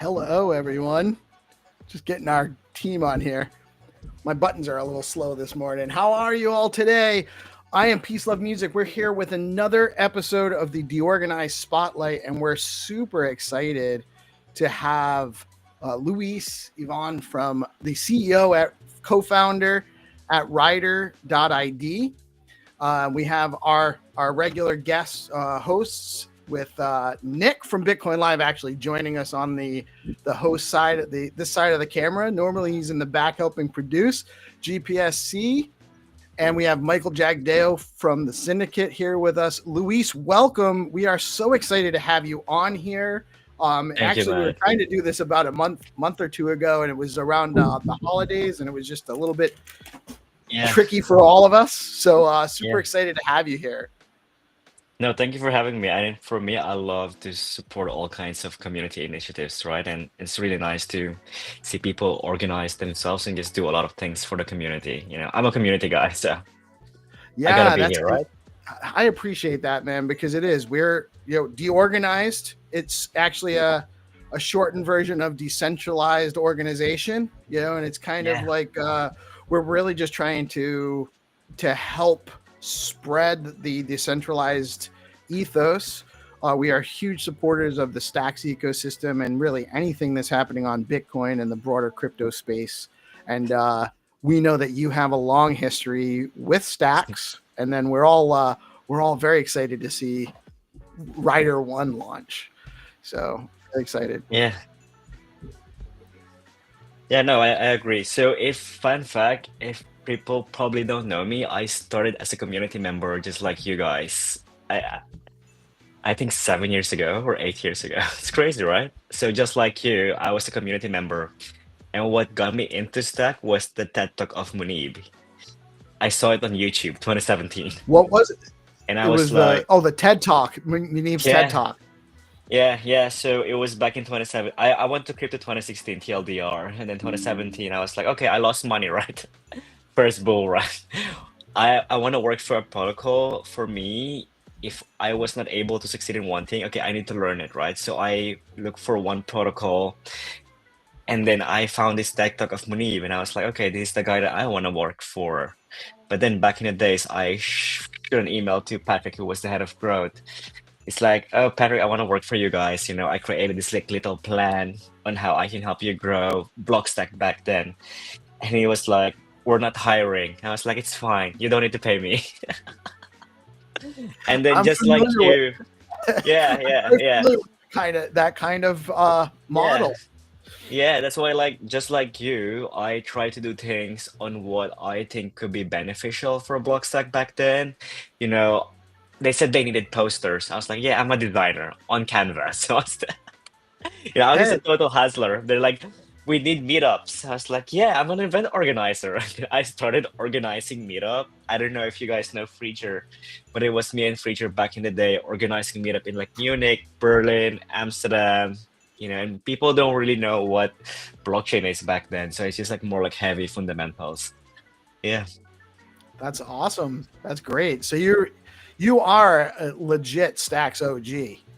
Hello, everyone. Just getting our team on here. My buttons are a little slow this morning. How are you all today? I am PeaceLoveMusic. We're here with another episode of the Deorganized Spotlight, and we're super excited to have Louise Ivan from the CEO at co-founder at Ryder.ID. We have our regular guest hosts with Nick from Bitcoin Live actually joining us on the host side, this side of the camera. Normally he's in the back helping produce GPSC. And we have Michael Jagdao from the Syndicate here with us. Louise, welcome. We are so excited to have you on here. Actually, we were trying to do this about a month or two ago, and it was around the holidays, and it was just a little bit tricky for all of us. So super excited to have you here. No, thank you for having me. And for me, I love to support all kinds of community initiatives, right? And it's really nice to see people organize themselves and just do a lot of things for the community. I'm a community guy, so I gotta be here, right? I appreciate that, man, because it is. We're deorganized. It's actually a shortened version of decentralized organization, and it's kind of like we're really just trying to help spread the decentralized ethos. We are huge supporters of the Stacks ecosystem and really anything that's happening on Bitcoin and the broader crypto space. And we know that you have a long history with Stacks, and then we're all very excited to see Ryder 1 launch. So very excited. Yeah. Yeah, no, I agree. So fun fact, if people probably don't know me, I started as a community member just like you guys. I think 7 years ago or 8 years ago. It's crazy, right? So just like you, I was a community member. And what got me into Stack was the TED Talk of Munib. I saw it on YouTube, 2017. What was it? And I was like, the TED Talk, Munib's TED Talk. Yeah. So it was back in 2017. I went to crypto 2016 TLDR, and then 2017 I was like, okay, I lost money, right? First bull run. I want to work for a protocol. For me, if I was not able to succeed in one thing, okay, I need to learn it, right? So I look for one protocol, and then I found this TED Talk of Munib, and I was like, okay, this is the guy that I want to work for. But then back in the days, I shoot an email to Patrick, who was the head of growth. It's like, oh, Patrick, I want to work for you guys. I created this little plan on how I can help you grow Blockstack back then. And he was like, we're not hiring. I was like, it's fine. You don't need to pay me. And then just like you. Yeah. That kind of model. Yeah, that's why, just like you, I try to do things on what I think could be beneficial for a Blockstack back then. They said they needed posters. I was like, yeah, I'm a designer on Canvas. So I was just a total hustler. They're like, we need meetups. I was like, yeah, I'm an event organizer. I started organizing meetup. I don't know if you guys know Freacher, but it was me and Freacher back in the day organizing meetup in Munich, Berlin, Amsterdam. And people don't really know what blockchain is back then. So it's just more heavy fundamentals. Yeah. That's awesome. That's great. So you are a legit Stacks OG.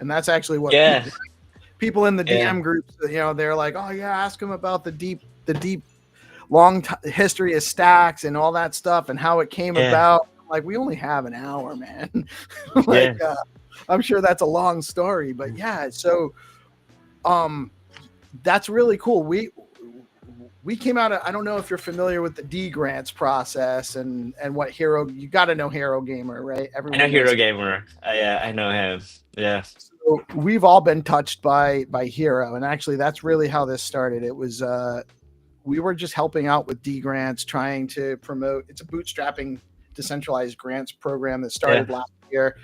And that's actually what people in the DM groups, they're like, oh yeah, ask them about the deep long history of Stacks and all that stuff and how it came about. Like, we only have an hour, man. I'm sure that's a long story, but so that's really cool. We came out of, I don't know if you're familiar with the D grants process and what you got to know Hero Gamer, right? Everyone I know Hero Gamer. I know him. Yeah. So we've all been touched by Hero, and actually that's really how this started. It was we were just helping out with D grants, trying to promote. It's a bootstrapping decentralized grants program that started last year,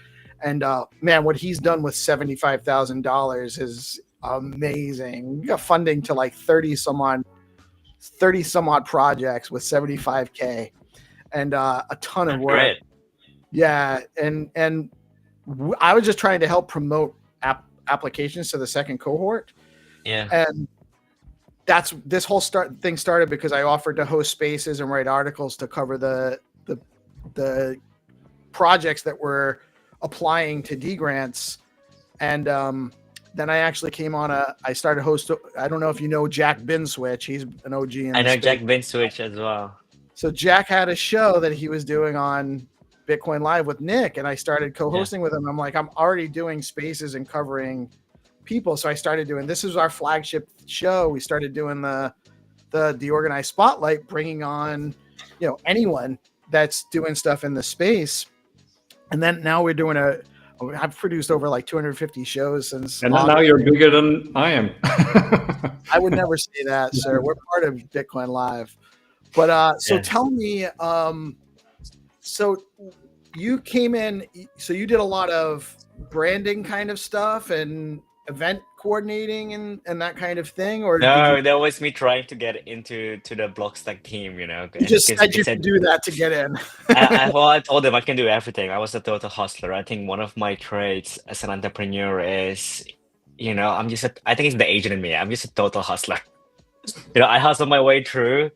and man, what he's done with $75,000 is amazing. We got funding to 30 some odd projects with 75K and a ton of work. Great. Yeah, and I was just trying to help promote applications to the second cohort. Yeah. And this whole thing started because I offered to host spaces and write articles to cover the projects that were applying to D grants. And then I actually came on I started host. I don't know if you know Jack Binswitch. He's an OG in I the know space. Jack Bin Switch as well. So Jack had a show that he was doing on Bitcoin Live with Nick, and I started Yeah. co-hosting with him. I'm like, I'm already doing spaces and covering people, so I started doing. This is our flagship show. We started doing the deorganized spotlight, bringing on anyone that's doing stuff in the space, and then now we're doing I've produced over like 250 shows since And August. now you're bigger than I am. I would never say that, sir. We're part of Bitcoin Live. But so Yeah. tell me, so you came in, so you did a lot of branding kind of stuff and event coordinating and that kind of thing, or did No, that was me trying to get into the Blockstack team, you just because said they you could said do that to get in? I told them I can do everything. I was a total hustler. I think one of my traits as an entrepreneur is, I think it's the agent in me. I'm just a total hustler. I hustle my way through.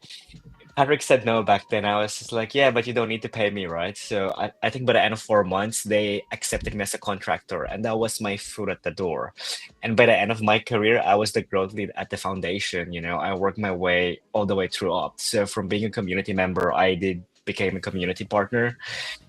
Patrick said no back then. I was just like, yeah, but you don't need to pay me, right? So I think by the end of 4 months, they accepted me as a contractor, and that was my foot at the door. And by the end of my career, I was the growth lead at the foundation. I worked my way all the way through up. So from being a community member, I did became a community partner,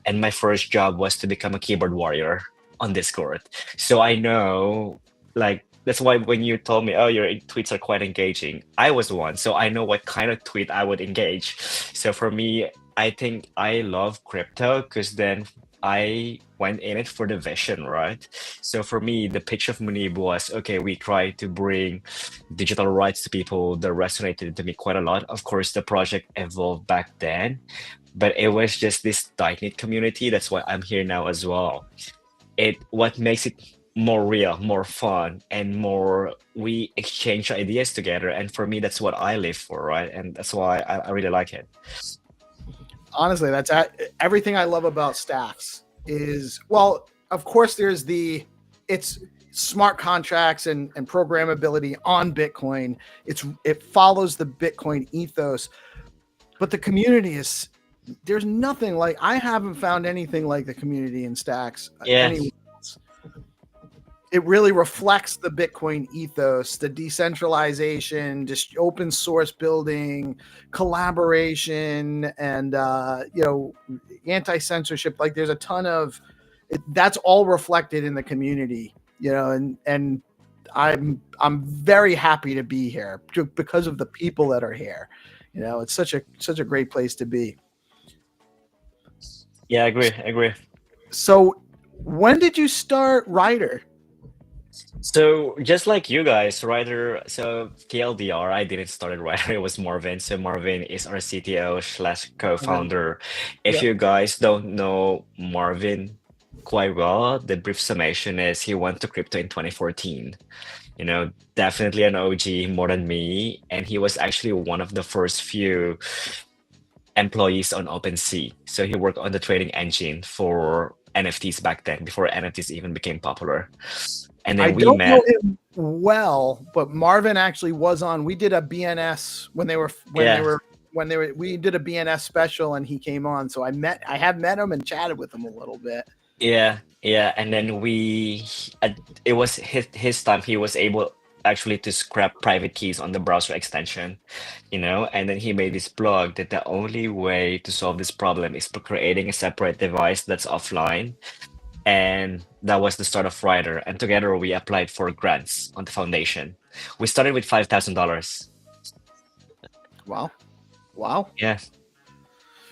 and my first job was to become a keyboard warrior on Discord. So I know, like, that's why when you told me, oh, your tweets are quite engaging, I was one, so I know what kind of tweet I would engage. So for me, I think I love crypto because then I went in it for the vision, right? So for me, the pitch of Munib was, okay, we try to bring digital rights to people that resonated to me quite a lot. Of course, the project evolved back then, but it was just this tight-knit community. That's why I'm here now as well. What makes it more real, more fun, and more we exchange ideas together. And for me, that's what I live for, right? And that's why I really like it. Honestly, that's everything I love about Stacks is, well, of course there's it's smart contracts and programmability on Bitcoin. It follows the Bitcoin ethos, but the community there's nothing like, I haven't found anything like the community in Stacks Yeah. anywhere else. It really reflects the Bitcoin ethos, the decentralization, just open source building, collaboration, and anti-censorship. Like, there's a ton of that's all reflected in the community, and I'm very happy to be here because of the people that are here. It's such a great place to be. Yeah, I agree. So when did you start Ryder? So just like you guys, Ryder, so TLDR, I didn't start it Ryder, it was Marvin. So Marvin is our CTO slash co-founder. If Yep. you guys don't know Marvin quite well, the brief summation is he went to crypto in 2014. Definitely an OG more than me. And he was actually one of the first few employees on OpenSea. So he worked on the trading engine for NFTs back then, before NFTs even became popular. And I then we don't met. know him well, but Marvin actually was on. We did a BNS we did a BNS special, and he came on. So I have met him and chatted with him a little bit. Yeah, and then it was his time. He was able actually to scrap private keys on the browser extension, and then he made this blog that the only way to solve this problem is by creating a separate device that's offline. And that was the start of Ryder. And together we applied for grants on the foundation. We started with $5,000. Wow. Yeah.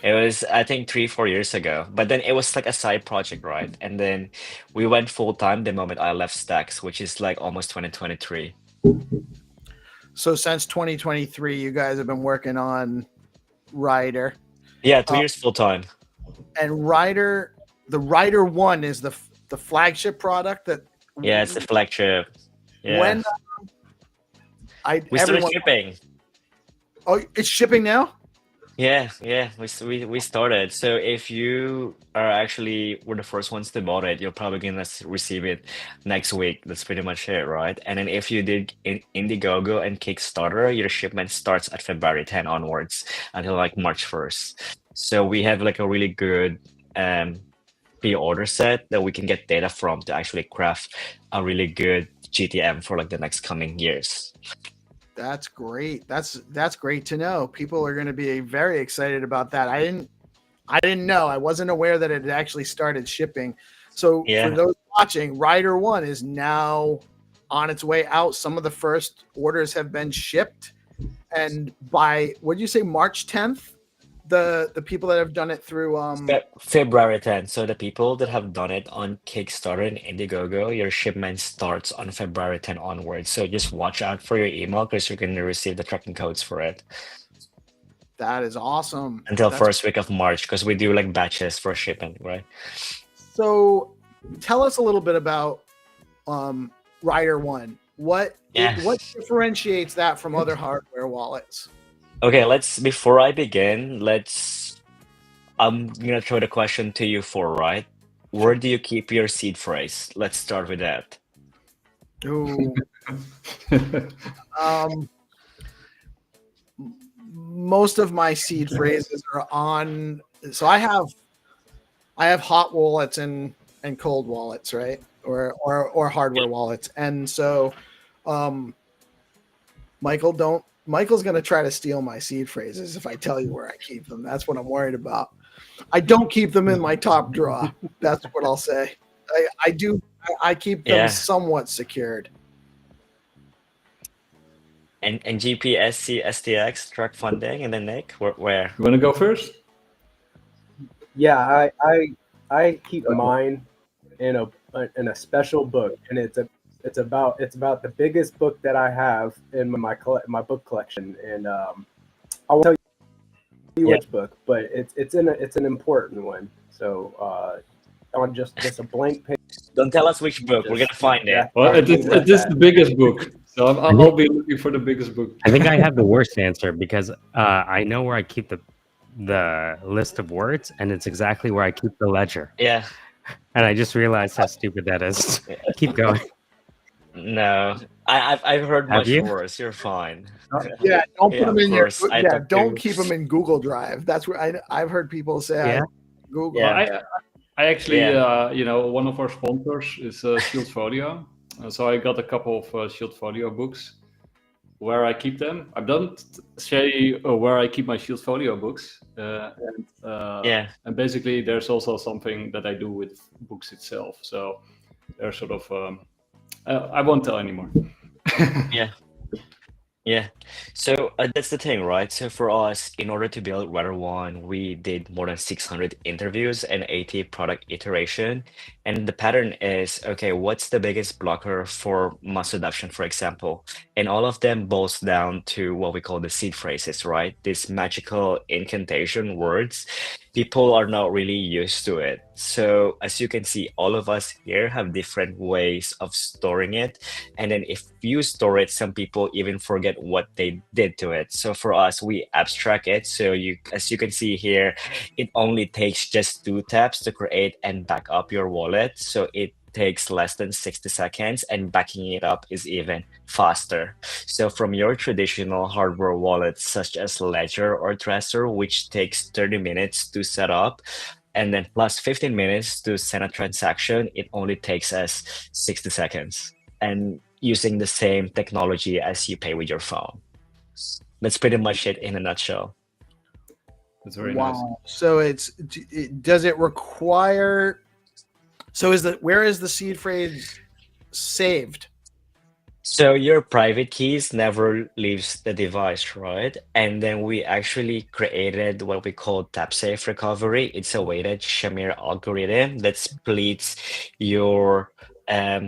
It was, I think, 3, 4 years ago. But then it was like a side project, right? And then we went full time the moment I left Stacks, which is like almost 2023. So since 2023, you guys have been working on Ryder. Yeah, 2 years full time. And the Ryder 1 is the flagship product that. Yeah, it's the flagship. Yeah. When we started shipping. Oh, it's shipping now? Yeah, we started. So if you are we're the first ones to bought it, you're probably gonna receive it next week. That's pretty much it, right? And then if you did Indiegogo and Kickstarter, your shipment starts at February 10 onwards until like March 1st. So we have like a really good pre-order set that we can get data from to actually craft a really good GTM for like the next coming years. That's great. That's great to know. People are going to be very excited about that. I didn't know. I wasn't aware that it had actually started shipping. So for Yeah. those watching, Ryder 1 is now on its way out. Some of the first orders have been shipped, and by what did you say, March 10th? The people that have done it through February 10th. So the people that have done it on Kickstarter and Indiegogo, your shipment starts on February 10 onwards. So just watch out for your email because you're going to receive the tracking codes for it that is awesome. until That's first week of March because we do like batches for shipping, right? so. Tell us a little bit about Ryder 1. What Yeah. differentiates that from other hardware wallets? Okay, before I begin, I'm gonna throw the question to you for right. Where do you keep your seed phrase? Let's start with that. Ooh. Most of my seed phrases are on. So I have hot wallets and cold wallets, right? Or hardware wallets. And so Michael's going to try to steal my seed phrases if I tell you where I keep them. That's what I'm worried about. I don't keep them in my top drawer. That's what I'll say. I keep them Yeah. somewhat secured. And GPSC STX track funding and then Nick, where? You want to go first? Yeah, I keep mine in a special book, and it's about the biggest book that I have in my book collection, and I won't tell you which book, but it's an important one. So on just a blank page. Don't tell us which book. We're gonna find it. Well, it is the biggest book, so I'll be looking for the biggest book. I think I have the worst answer because I know where I keep the list of words, and it's exactly where I keep the ledger. Yeah. And I just realized how stupid that is. Keep going. No, I've heard Have much you? worse. You're fine. Yeah, don't put them in your. course, I Yeah, took don't two. keep them in Google Drive. That's where I've heard people say. Yeah. Google. Yeah. I actually, Yeah. one of our sponsors is Shield Folio, so I got a couple of Shield Folio books. Where I keep them, I don't say where I keep my Shield Folio books, Yeah. and basically there's also something that I do with books itself. So they're sort of, I won't tell anymore. Yeah. Yeah. So that's the thing, right? So for us, in order to build Ryder 1, we did more than 600 interviews and 80 product iteration. And the pattern is, okay, what's the biggest blocker for mass adoption, for example? And all of them boils down to what we call the seed phrases, right? These magical incantation words. People are not really used to it. So as you can see, all of us here have different ways of storing it. And then if you store it, some people even forget what they did to it. So for us, we abstract it. So as you can see here, it only takes just 2 taps to create and back up your wallet. So it takes less than 60 seconds, and backing it up is even faster. So from your traditional hardware wallets such as Ledger or Trezor, which takes 30 minutes to set up, and then plus 15 minutes to send a transaction, it only takes us 60 seconds. And using the same technology as you pay with your phone. That's pretty much it in a nutshell. That's very nice. So does it require? So where is the seed phrase saved? So your private keys never leaves the device, right? And then we actually created what we call tap safe recovery. It's a weighted Shamir algorithm that splits your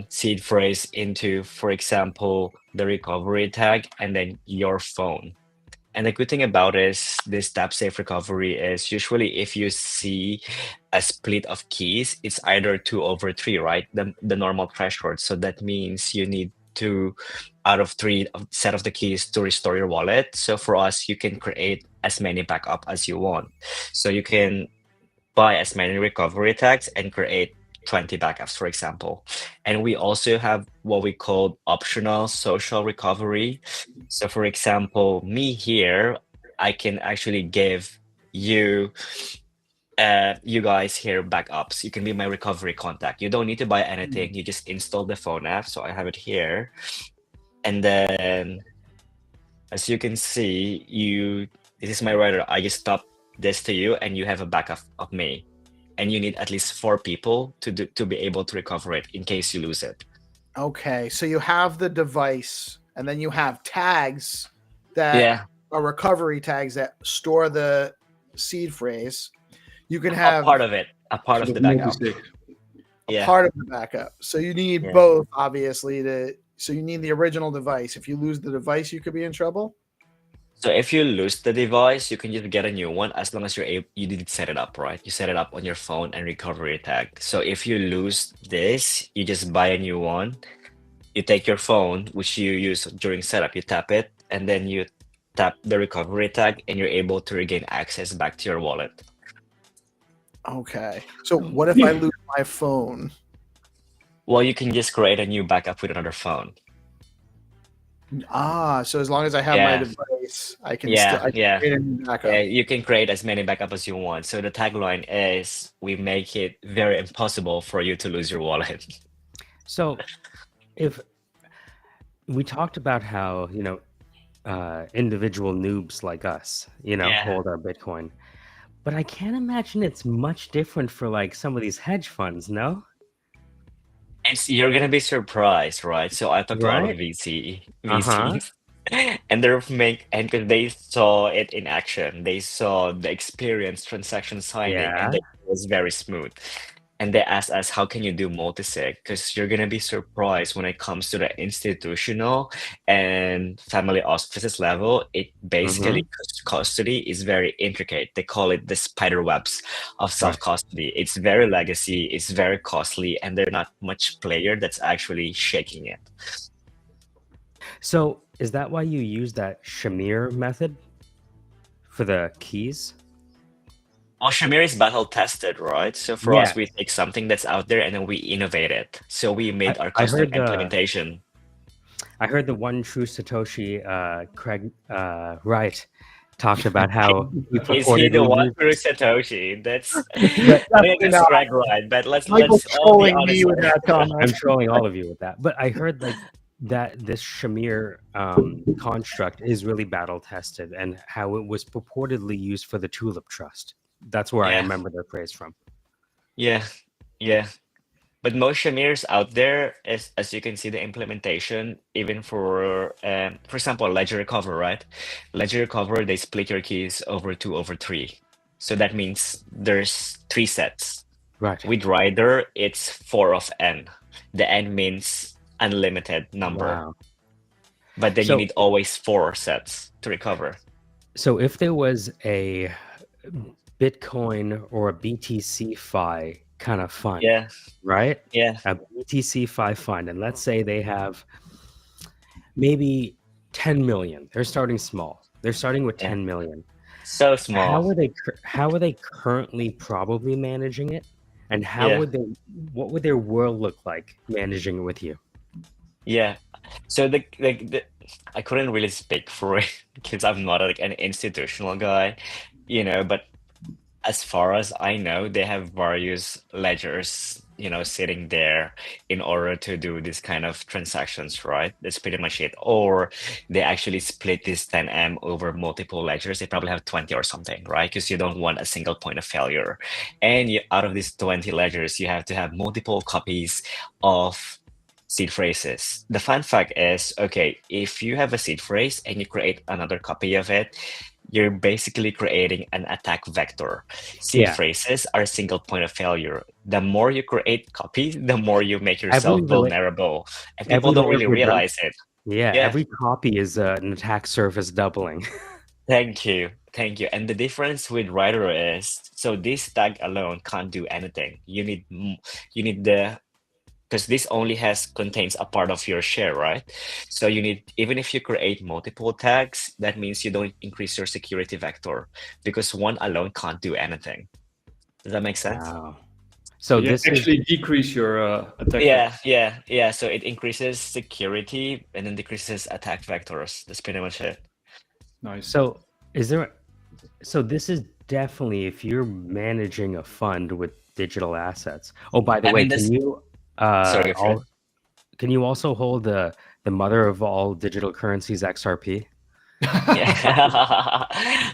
seed phrase into, for example, the recovery tag and then your phone. And the good thing about this tap safe recovery is usually if you see a split of keys, it's either 2/3, right? The normal threshold. So that means you need 2 out of 3 set of the keys to restore your wallet. So for us, you can create as many backup as you want. So you can buy as many recovery tags and create 20 backups, for example. And we also have what we call optional social recovery. So for example, me here, I can actually give you you guys here backups. You can be my recovery contact. You don't need to buy anything. You just install the phone app. So I have it here. And then as you can see, this is my writer. I just stop this to you and you have a backup of me. And you need at least 4 people to be able to recover it in case you lose it. Okay, so you have the device, and then you have tags that are recovery tags that store the seed phrase. You can have a part of it, a part of the backup. Part of the backup. So you need both, obviously. So you need the original device. If you lose the device, you could be in trouble. So if you lose the device, you can just get a new one as long as you did set it up, right? You set it up on your phone and recovery tag. So if you lose this, you just buy a new one. You take your phone, which you use during setup, you tap it, and then you tap the recovery tag, and you're able to regain access back to your wallet. Okay. So what if I lose my phone? Well, you can just create a new backup with another phone. So as long as I have my device, I can create a new backup. Yeah, you can create as many backups as you want. So the tagline is, we make it very impossible for you to lose your wallet. So if we talked about how, individual noobs like us, hold our Bitcoin, but I can't imagine it's much different for like some of these hedge funds, no? You're gonna be surprised, right? So I talked to a lot of VCs, and because they saw it in action, they saw the experience transaction signing, and it was very smooth. And they asked us, how can you do multi-sig? Because you're gonna be surprised when it comes to the institutional and family offices level. It basically custody is very intricate. They call it the spider webs of self-custody. It's very legacy, it's very costly, and there's not much player that's actually shaking it. So is that why you use that Shamir method for the keys? Well, Shamir is battle tested, right? So for us, we take something that's out there and then we innovate it. So we made our custom implementation. I heard the one true Satoshi, Craig Wright, talked about how is he the one true Satoshi? That's I think it's Craig Wright, but let's all be honest. With that comment. I'm trolling all of you with that, but I heard like that this Shamir construct is really battle tested, and how it was purportedly used for the Tulip Trust. That's where I remember the phrase from. Yeah. But most Shamirs out there, as you can see, the implementation, even for example, Ledger Recover, right? Ledger Recover, they split your keys over 2 over 3. So that means there's 3 sets. Right. With Ryder, it's 4 of n. The n means unlimited number. Wow. But then you need always 4 sets to recover. So if there was a Bitcoin or a BTC Fi kind of fund, right? Yeah. A BTC Fi fund, and let's say they have maybe 10 million. They're starting small. They're starting with 10 million. So small. How are they currently probably managing it? And what would their world look like managing it with you? Yeah. So I couldn't really speak for it because I'm not like an institutional guy, but as far as I know, they have various ledgers, sitting there in order to do this kind of transactions, right? That's pretty much it. Or they actually split this 10M over multiple ledgers. They probably have 20 or something, right? Because you don't want a single point of failure. And out of these 20 ledgers, you have to have multiple copies of seed phrases. The fun fact is, okay, if you have a seed phrase and you create another copy of it, you're basically creating an attack vector. Seed phrases are a single point of failure. The more you create copies, the more you make yourself vulnerable. And people don't really realize it. Yeah, every copy is an attack surface doubling. Thank you. And the difference with Ryder is, so this tag alone can't do anything. You need because this only contains a part of your share, right? So you need, even if you create multiple tags, that means you don't increase your security vector because one alone can't do anything. Does that make sense? Wow. So this actually decrease your attack. Yeah. So it increases security and then decreases attack vectors. That's pretty much it. Nice. So is there So this is definitely if you're managing a fund with digital assets. Oh, by the I way, mean, this. Sorry, go for it. can you also hold the mother of all digital currencies, XRP? Yeah.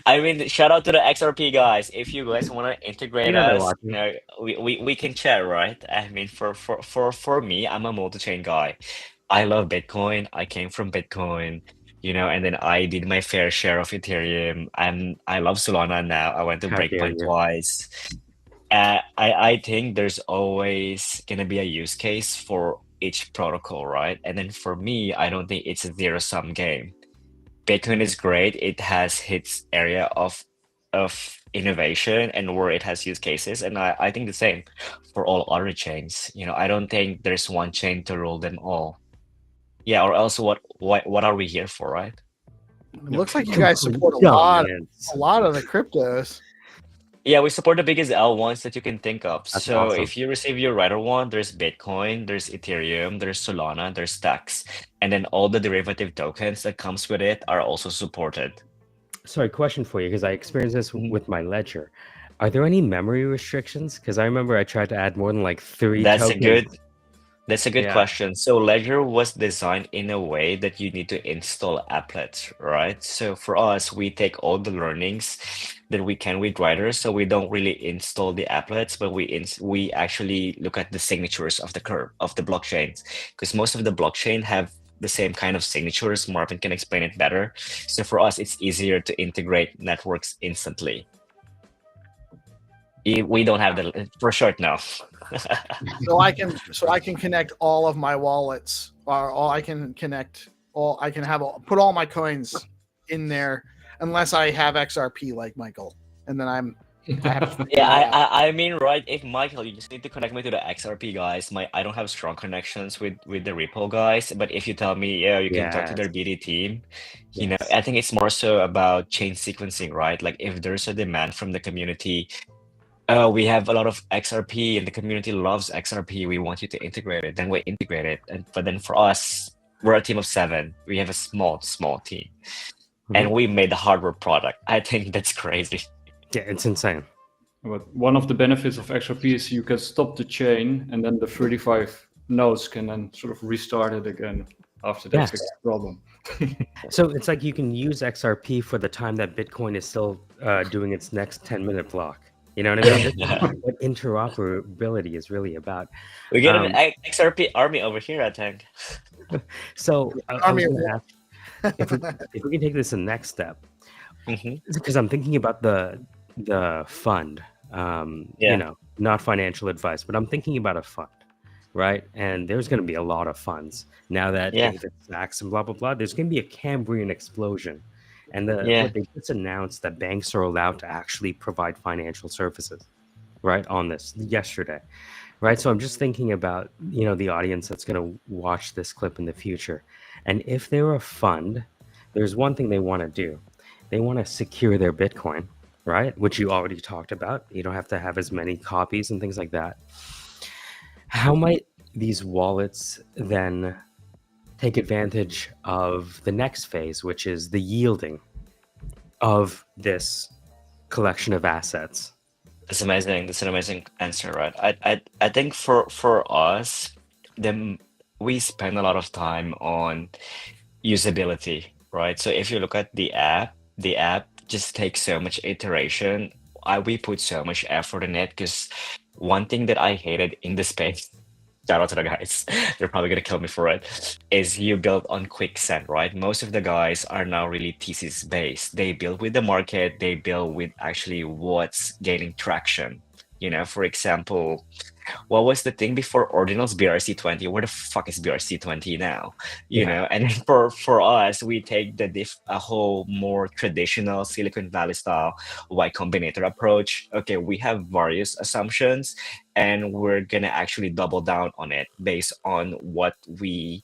I mean, shout out to the XRP guys. If you guys want to I integrate know they're us, watching. we can chat, right? I mean, for me, I'm a multi-chain guy. I love Bitcoin. I came from Bitcoin, and then I did my fair share of Ethereum. I love Solana now. I went to How dare Breakpoint you? twice. I think there's always gonna be a use case for each protocol, right? And then for me, I don't think it's a zero-sum game. Bitcoin is great. It has its area of innovation and where it has use cases, and I think the same for all other chains. I don't think there's one chain to rule them all. Yeah, or else what are we here for, right? It looks like you guys Complete support dominance. a lot of the cryptos. Yeah, we support the biggest L1s that you can think of. That's So awesome. if you receive your Rider one, there's Bitcoin, there's Ethereum, there's Solana, there's Stacks, and then all the derivative tokens that comes with it are also supported. Sorry, question for you, because I experienced this Mhm. with my ledger. Are there any memory restrictions? Because I remember I tried to add more than like 3 That's a tokens. good That's a good Yeah. question. So Ledger was designed in a way that you need to install applets, right? So for us, we take all the learnings that we can with Rider. So we don't really install the applets, but we actually look at the signatures of the curve of the blockchains, because most of the blockchain have the same kind of signatures. Marvin can explain it better. So for us, it's easier to integrate networks instantly. We don't have the for short now. So I can connect all of my wallets, or all I can connect all I can have put all my coins in there, unless I have XRP like Michael, and then I have to figure Yeah, that out. I mean, right, if Michael, you just need to connect me to the XRP guys. I don't have strong connections with the repo guys, but if you tell me, yeah, you can talk to their Yes. BD team, Yes. I think it's more so about chain sequencing, right? Like if there's a demand from the community, we have a lot of XRP and the community loves XRP. We want you to integrate it, then we integrate it. But then for us, we're a team of 7. We have a small team, and Mhm. we made the hardware product. I think that's crazy. Yeah, it's insane. But one of the benefits of XRP is you can stop the chain, and then the 35 nodes can then sort of restart it again after they Yes. fix the problem. So it's like you can use XRP for the time that Bitcoin is still doing its next 10-minute block. You know what I mean? This is what interoperability is really about. We get an Um, XRP army over here, I think. so I Army was of going to ask if we can take this a next step, Hmm. because I'm thinking about the fund. Yeah. Not financial advice, but I'm thinking about a fund, right? And there's going to be a lot of funds now that Yeah. David Sachs and blah blah blah. There's going to be a Cambrian explosion, and Yeah. what they just announced that banks are allowed to actually provide financial services, right? On this yesterday, right? So I'm just thinking about the audience that's going to watch this clip in the future, and if they're a fund, there's one thing they want to do. They want to secure their Bitcoin, right? Which you already talked about. You don't have to have as many copies and things like that. How might these wallets then take advantage of the next phase, which is the yielding of this collection of assets? That's amazing. That's an amazing answer, right? I think for us, then we spend a lot of time on usability, right? So if you look at the app just takes so much iteration. We put so much effort in it because one thing that I hated in the space, shout out to the guys, they're probably gonna kill me for it, is you build on quicksand, right? Most of the guys are now really thesis based. They build with the market, they build with actually what's gaining traction. For example, what was the thing before Ordinals BRC20? Where the fuck is BRC20 now? Yeah. And for us, we take a whole more traditional Silicon Valley style Y Combinator approach. Okay, we have various assumptions, and we're gonna actually double down on it based on what we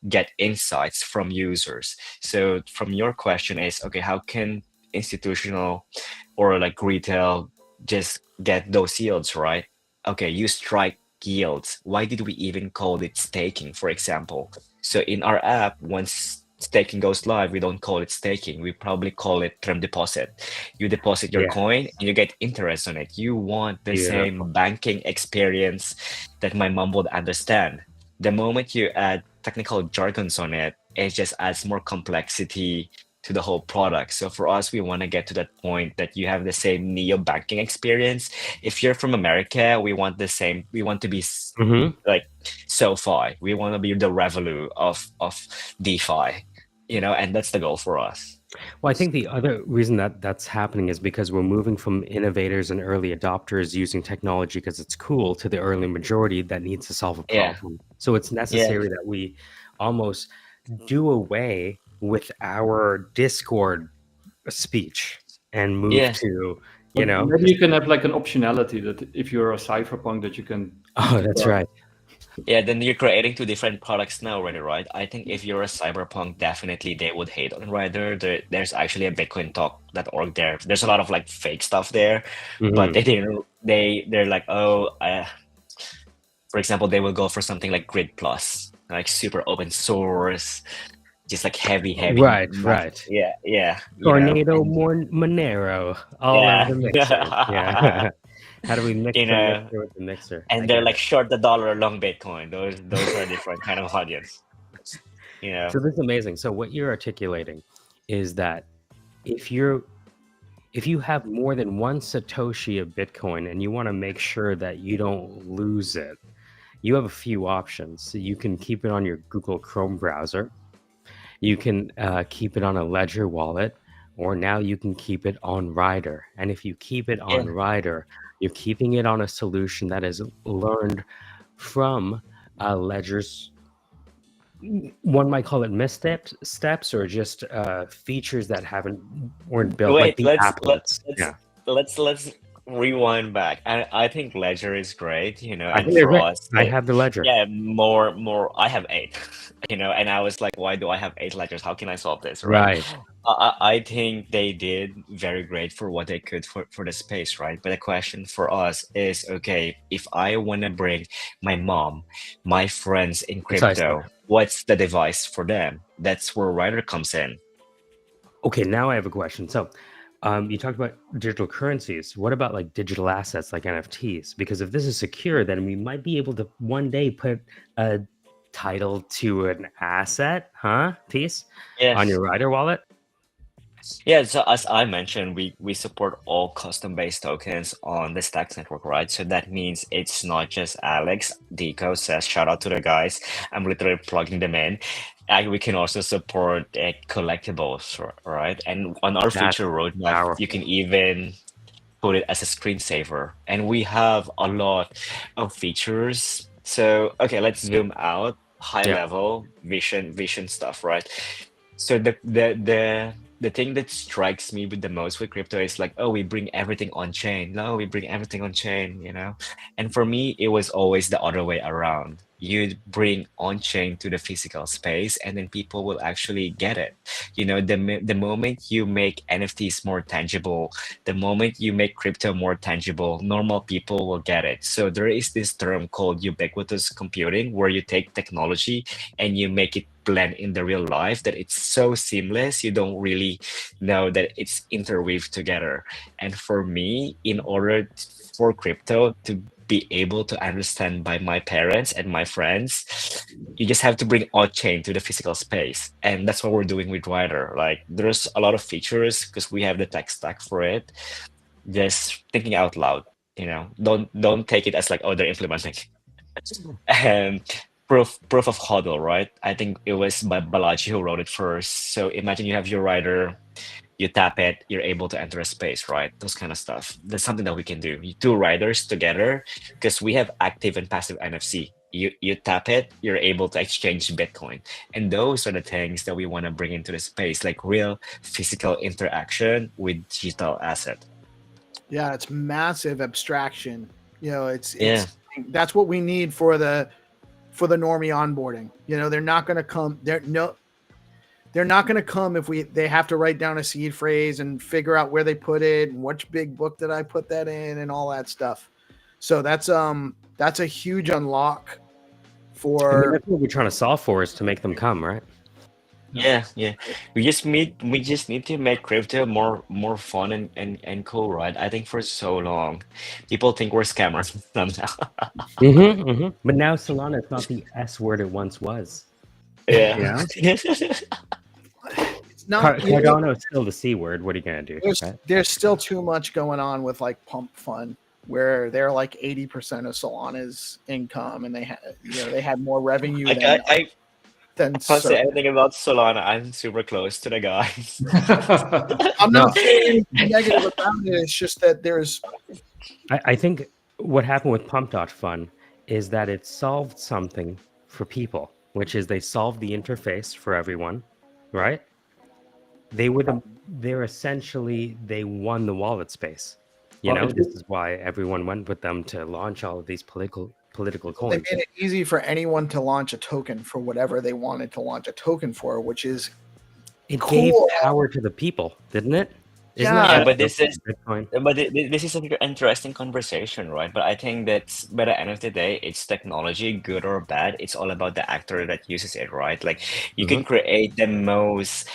get insights from users. So from your question is, okay, how can institutional or like retail just get those yields, right? Okay, you strike yields. Why did we even call it staking, for example? So in our app, once staking goes live, we don't call it staking. We probably call it term deposit. You deposit your coin and you get interest on it. You want the same banking experience that my mom would understand. The moment you add technical jargons on it, it just adds more complexity to the whole product. So for us, we want to get to that point that you have the same neo banking experience. If you're from America, we want the same. We want to be like SoFi. We want to be the Revolut of DeFi, and that's the goal for us. Well, I think the other reason that that's happening is because we're moving from innovators and early adopters using technology because it's cool to the early majority that needs to solve a problem. So it's necessary that we almost do away with our Discord speech and move to, Maybe you can have like an optionality that if you're a cypherpunk that you can. Oh, that's right. Yeah, then you're creating two different products now already, right? I think if you're a cyberpunk, definitely they would hate on Rider. There's actually a Bitcoin talk.org there. There's a lot of like fake stuff there, but they're like, for example, they will go for something like Grid Plus, like super open source, just like heavy. Right. Yeah. Tornado Monero, all out of the mixer. Yeah. How do we mix the mixer with the mixer? And they're like short the dollar, long Bitcoin. Those are different kind of audience. So this is amazing. So what you're articulating is that if you have more than one Satoshi of Bitcoin and you want to make sure that you don't lose it, you have a few options. So you can keep it on your Google Chrome browser. You can keep it on a Ledger wallet, or now you can keep it on Rider. And if you keep it on Rider, you're keeping it on a solution that is learned from Ledger's, one might call it missteps or just features that weren't built. Wait, like let's rewind back. I think Ledger is great, I think for us, I have the Ledger. Yeah, more. I have 8, and I was like, why do I have 8 ledgers? How can I solve this? Right. I think they did very great for what they could for the space, right? But the question for us is, okay, if I want to bring my mom, my friends in crypto, what's the device for them? That's where Rider comes in. Okay, now I have a question. So you talked about digital currencies. What about like digital assets like NFTs? Because if this is secure, then we might be able to one day put a title to an asset, Peace, on your Rider wallet. Yeah, so as I mentioned, we support all custom-based tokens on the Stacks network, right? So that means it's not just Alex. Deco says, shout out to the guys. I'm literally plugging them in. And we can also support collectibles, right? And on our future roadmap, you can even put it as a screensaver. And we have a lot of features. So, okay, let's zoom out. High level vision stuff, right? So the thing that strikes me with the most with crypto is like, oh, we bring everything on chain. No, we bring everything on chain, And for me, it was always the other way around. You bring on chain to the physical space, and then people will actually get it. The moment you make NFTs more tangible, the moment you make crypto more tangible, normal people will get it. So there is this term called ubiquitous computing, where you take technology and you make it blend in the real life that it's so seamless you don't really know that it's interweaved together. And for me, in order for crypto to be able to understand by my parents and my friends, you just have to bring on-chain to the physical space. And that's what we're doing with Rider. Like, there's a lot of features because we have the tech stack for it. Just thinking out loud, don't take it as like, oh, they're implementing. And proof of hodl, right? I think it was Balaji who wrote it first. So imagine you have your Rider, you tap it, you're able to enter a space, right? Those kind of stuff. That's something that we can do. You two Riders together, because we have active and passive NFC. You tap it, you're able to exchange Bitcoin. And those are the things that we want to bring into the space, like real physical interaction with digital asset. Yeah, it's massive abstraction. It's that's what we need for the normie onboarding. They're not going to come. They're not going to come if they have to write down a seed phrase and figure out where they put it and which big book did I put that in and all that stuff. So that's a huge unlock for. That's what we're trying to solve for, is to make them come, right? Yeah, yeah. We just need to make crypto more fun and cool, right? I think for so long, people think we're scammers somehow. But now Solana is not the S word it once was. Yeah. You know, It's not, Cardano is still the C word. What are you gonna do? Right? there's still too much going on with like pump fun, where they're like 80% of Solana's income, and they had more revenue Like I than can't say Circle. anything about Solana. I'm super close to the guys. I'm No, not saying anything negative about it. It's just that there's I think what happened with Pump.Fun is that it solved something for people, which is they solved the interface for everyone, right? They're essentially they won the wallet space. You Well, know, it this is why everyone went with them to launch all of these political they coins. made it easy for anyone to launch a token for whatever they wanted to launch a token for, which is It gave cool. power to the people, didn't it? Isn't Yeah, that Yeah, what but the this is Bitcoin? this is an interesting conversation, right? But I think that's by the end of the day, it's technology, good or bad. It's all about the actor that uses it, right? Like you can create the most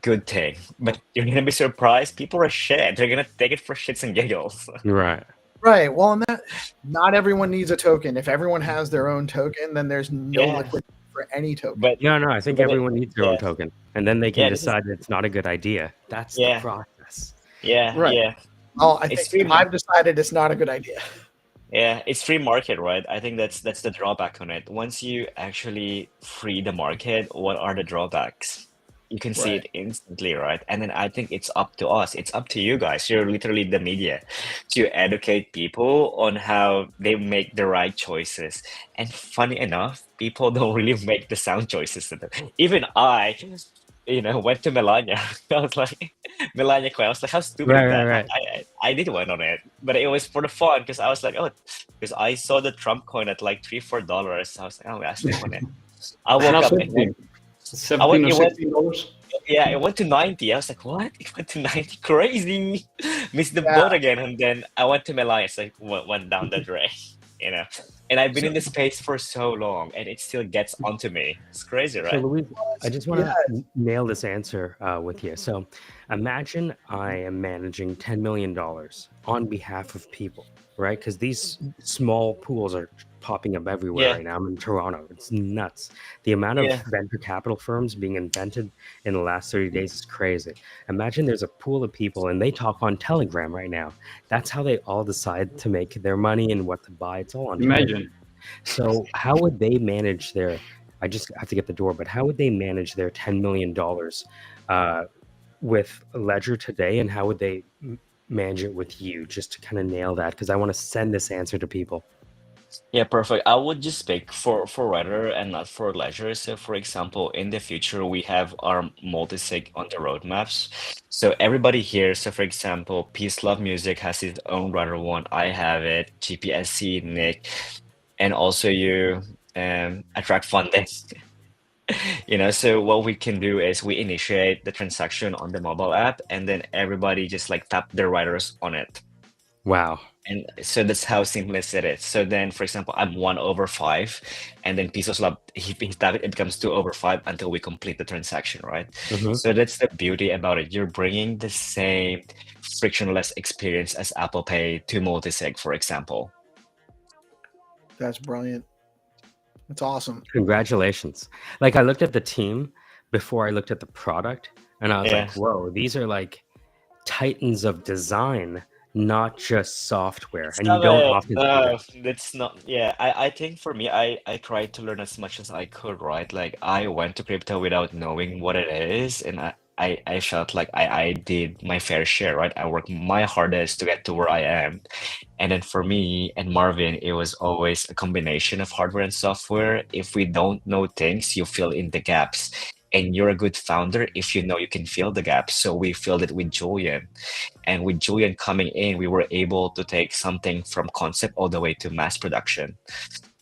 good thing, but you're gonna be surprised. People are shit. They're gonna take it for shits and giggles. Right. right. Well, and that not everyone needs a token. If everyone has their own token, then there's no Yeah, liquidity for any token. but Yeah, no, I think but it, everyone needs their own yeah, token, and then they can yeah, this is decide it's not a good idea. That's the yeah, process. yeah, Right. yeah. Well, I It's think free. I've decided it's not a good idea. Yeah, it's free market, right? I think that's the drawback on it. Once you actually free the market, what are the drawbacks? You can see Right. it instantly, right? And then I think it's up to us. It's up to you guys. You're literally the media to educate people on how they make the right choices. And funny enough, people don't really make the sound choices. Even I, went to Melania. I was like, Melania coin. I was like, how stupid Right, is right, that? right. I did one on it, but it was for the fun because I was like, oh, because I saw the Trump coin at like $3-4. I was like, oh, I sleep on it. I it's now woke up and 17. I went, 17 or it went, $16. yeah, it went to 90. I was like, what? It went to 90? Crazy. Missed the Yeah. boat again. And then I went to Melania. It's like, went down the drain, you know. And I've been in this space for so long, and it still gets onto me. It's crazy, So, right? Louise, I just want Yeah. to nail this answer with you. So, imagine I am managing $10 million on behalf of people, right? Because these small pools are popping up everywhere Yeah, right now. I'm in Toronto. It's nuts. The amount of yeah, venture capital firms being invented in the last 30 days is crazy. Imagine there's a pool of people and they talk on Telegram right now. That's how they all decide to make their money and what to buy. It's all on Telegram. Imagine. So how would they manage their? I just have to get the door, but how would they manage their $10 million with Ledger today, and how would they manage it with you? Just to kind of nail that, because I want to send this answer to people. yeah, perfect. I would just speak for Ryder and not for Ledger. So, for example, in the future, we have our multi-sig on the roadmaps. So everybody here, so for example, PeaceLoveMusic has its own Ryder one. I have it, GPSC, Nick, and also you attract funding. So what we can do is we initiate the transaction on the mobile app, and then everybody just like tap their riders on it. Wow. And so that's how seamless it is. So then, for example, I'm 1/5, and then Pisos Lab, he tap it, it becomes 2/5 until we complete the transaction, right? Mhm. So that's the beauty about it. You're bringing the same frictionless experience as Apple Pay to multisig, for example. That's brilliant. That's awesome. Congratulations. Like I looked at the team before I looked at the product, and I was Yeah. like, whoa, these are like titans of design, not just software. And you don't often see that. That's not. Yeah, I think for me, I tried to learn as much as I could, right? Like I went to crypto without knowing what it is, and I felt like I did my fair share, right? I worked my hardest to get to where I am. And then for me and Marvin, it was always a combination of hardware and software. If we don't know things, you fill in the gaps. And you're a good founder if you know you can fill the gaps. So we filled it with Julian. And with Julian coming in, we were able to take something from concept all the way to mass production.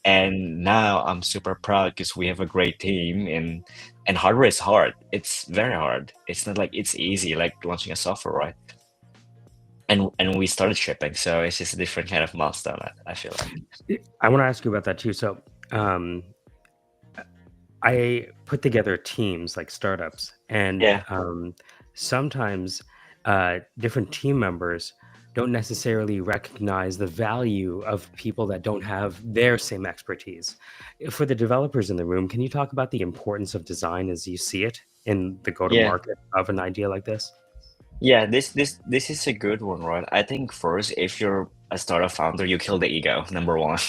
And now I'm super proud because we have a great team, and hardware is hard. It's very hard. It's not like it's easy like launching a software, right? And we started shipping, so it's just a different kind of milestone, I feel like. I want to ask you about that too. So I put together teams like startups, and Yeah. sometimes different team members don't necessarily recognize the value of people that don't have their same expertise. For the developers in the room, can you talk about the importance of design as you see it in the Yeah. go-to-market of an idea like this? Yeah, this is a good one, right? I think first, if you're a startup founder, you kill the ego, number one.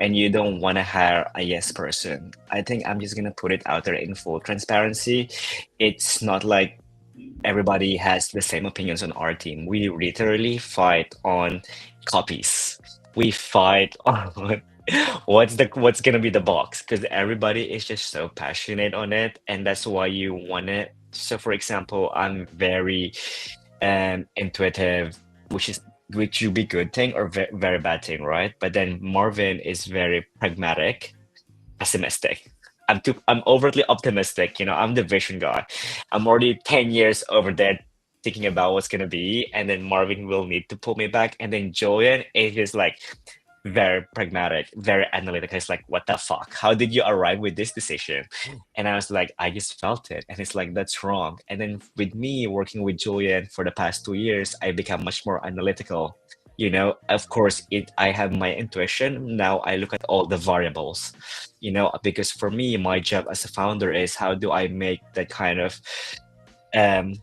And you don't want to hire a yes person. I think I'm just gonna put it out there in full transparency. It's not like everybody has the same opinions on our team. We literally fight on copies. We fight on what's gonna be the box because everybody is just so passionate on it, and that's why you want it. So, for example, I'm very intuitive, which would be good thing or very bad thing, right? But then Marvin is very pragmatic, pessimistic. I'm overly optimistic, I'm the vision guy. I'm already 10 years over there thinking about what's gonna be, and then Marvin will need to pull me back. And then Julian is just like very pragmatic, very analytical. It's like, what the fuck? How did you arrive with this decision? And I was like, I just felt it. And it's like, that's wrong. And then with me working with Julian for the past 2 years, I become much more analytical. Of course, I have my intuition. Now I look at all the variables, because for me, my job as a founder is how do I make that kind of um,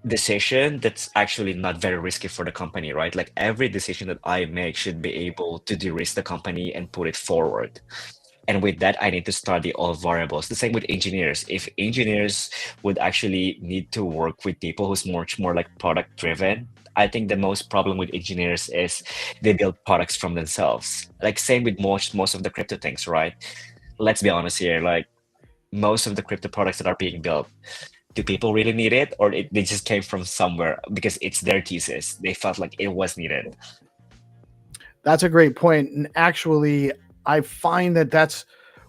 decision that's actually not very risky for the company, right? Like every decision that I make should be able to de-risk the company and put it forward. And with that, I need to study all variables. The same with engineers. If engineers would actually need to work with people who's much more like product driven, I think the most problem with engineers is they build products from themselves. Like same with most of the crypto things, right? Let's be honest here. Like most of the crypto products that are being built, do people really need it, or they just came from somewhere because it's their thesis? They felt like it was needed. That's a great point. And actually, I find that that's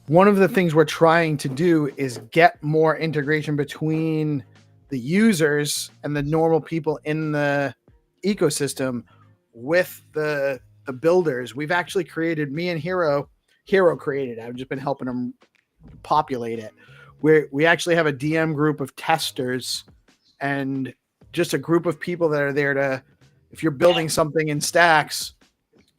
one of the things we're trying to do is get more integration between the users and the normal people in the ecosystem with the builders. We've actually created, me and Hero created, I've just been helping him populate it. We actually have a DM group of testers and just a group of people that are there to, if you're building something in stacks,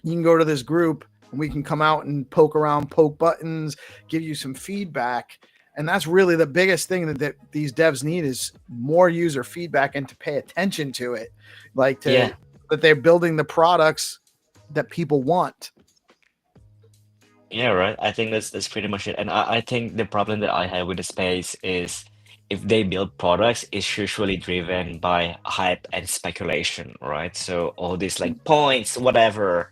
you can go to this group and we can come out and poke around, poke buttons, give you some feedback. And that's really the biggest thing that these devs need is more user feedback and to pay attention to it. Like that they're building the products that people want. Yeah, right. I think that's pretty much it. And I think the problem that I have with the space is if they build products, it's usually driven by hype and speculation, right? So all these like points, whatever.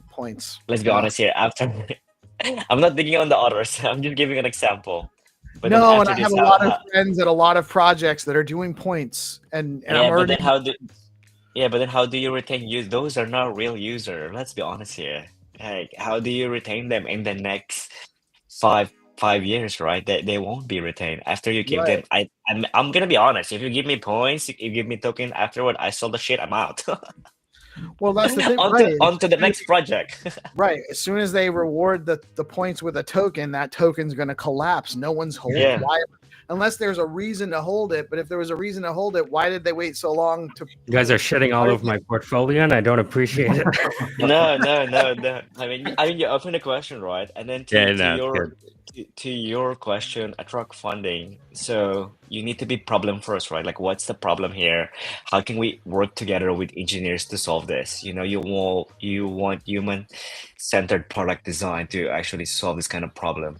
Points. Let's be honest here. After I'm not digging on the others. I'm just giving an example. But then No, and after I have this, a lot of friends at a lot of projects that are doing points, and I'm but already. then how do you retain use? Those are not real user. Let's be honest here. Like, how do you retain them in the next five years, right? They won't be retained after you give them. Right. I'm gonna be honest. If you give me points, if you give me token afterward, I sold the shit. I'm out. Well, that's the thing. On to the next project. Right. As soon as they reward the points with a token, that token's going to collapse. No one's holding Yeah. Why? Unless there's a reason to hold it. But if there was a reason to hold it, why did they wait so long to? You guys are shitting all over my portfolio, and I don't appreciate it. No. I mean, you open the question, right? And then to your question, attract funding. So you need to be problem first, right? Like, what's the problem here? How can we work together with engineers to solve this? You want human-centered product design to actually solve this kind of problem.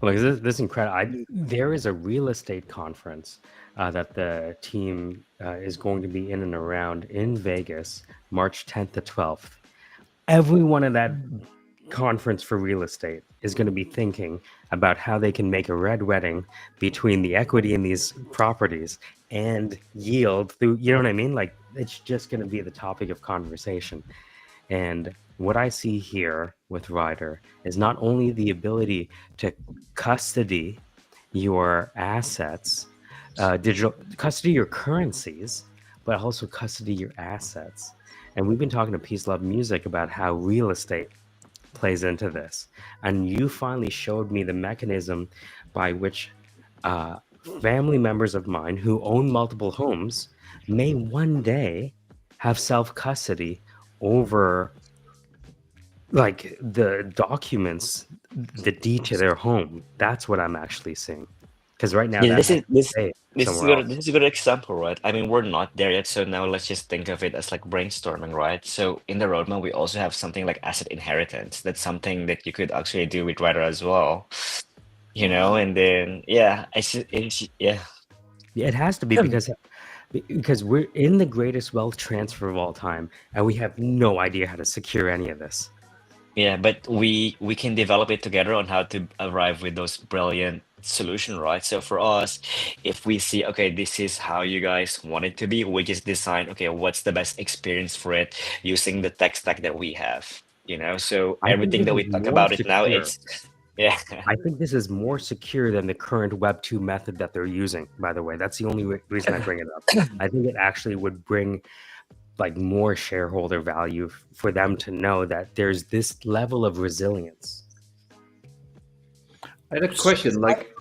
Look, this is incredible. There is a real estate conference that the team is going to be in and around in Vegas, March 10th to 12th. Everyone at that conference for real estate is going to be thinking about how they can make a red wedding between the equity in these properties and yield through, you know what I mean? Like, it's just going to be the topic of conversation. And what I see here with Ryder is not only the ability to custody your assets, custody your currencies, but also custody your assets. And we've been talking to PeaceLoveMusic about how real estate plays into this, and you finally showed me the mechanism by which family members of mine who own multiple homes may one day have self-custody over like the documents, the deed to their home. That's what I'm actually seeing. Because right now Yeah, that has to this stay this is somewhere good. else. This is a good example, right? I mean, we're not there yet, so now let's just think of it as like brainstorming, right? So in the roadmap, we also have something like asset inheritance. That's something that you could actually do with Rider as well, you know. And then yeah, yeah. Yeah, it has to be because we're in the greatest wealth transfer of all time, and we have no idea how to secure any of this. Yeah, but we can develop it together on how to arrive with those brilliant solution, right? So for us, if we see, okay, this is how you guys want it to be, we just design, okay, what's the best experience for it using the tech stack that we have, you know? So I think everything this that is we talk more about it now, secure. it's yeah. I think this is more secure than the current Web 2 method that they're using, by the way. That's the only reason I bring it up. I think it actually would bring like more shareholder value for them to know that there's this level of resilience. I had a question. Like,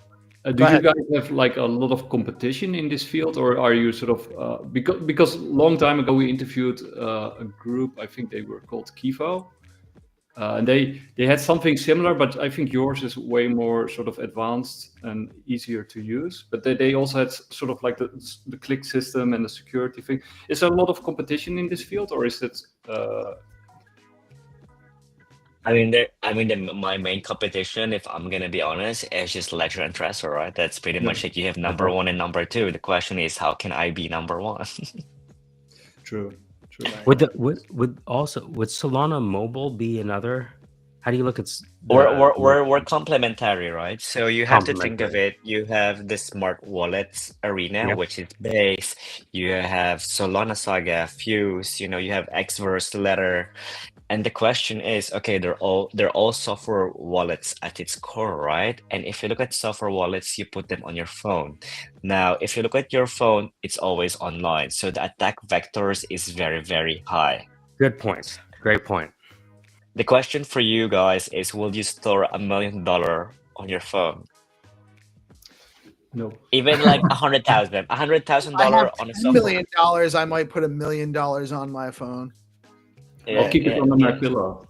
do Go you ahead. guys have like a lot of competition in this field, or are you sort of because long time ago we interviewed a group. I think they were called Kivo, and they had something similar, but I think yours is way more sort of advanced and easier to use. But they also had sort of like the click system and the security thing. Is there a lot of competition in this field, or is it? My main competition, if I'm gonna be honest, is just Ledger and Trezor, right? That's pretty Yeah. much it. You have number one and number two. The question is, how can I be number one? True. Would Solana Mobile be another? How do you look at We're complementary, right? So you have to think of complementary? it. You have the smart wallets arena, Yep. which is Base. You have Solana Saga, Fuse. You know, you have Xverse, Ledger. And the question is, okay, they're all software wallets at its core, right? And if you look at software wallets, you put them on your phone. Now, if you look at your phone, it's always online. So the attack vectors is very, very high. Good point. Great point. The question for you guys is, will you store $1 million on your phone? No. Even like $100,000 I have on a $10 software. million. I might put $1 million on my phone. I'll keep it under my pillow.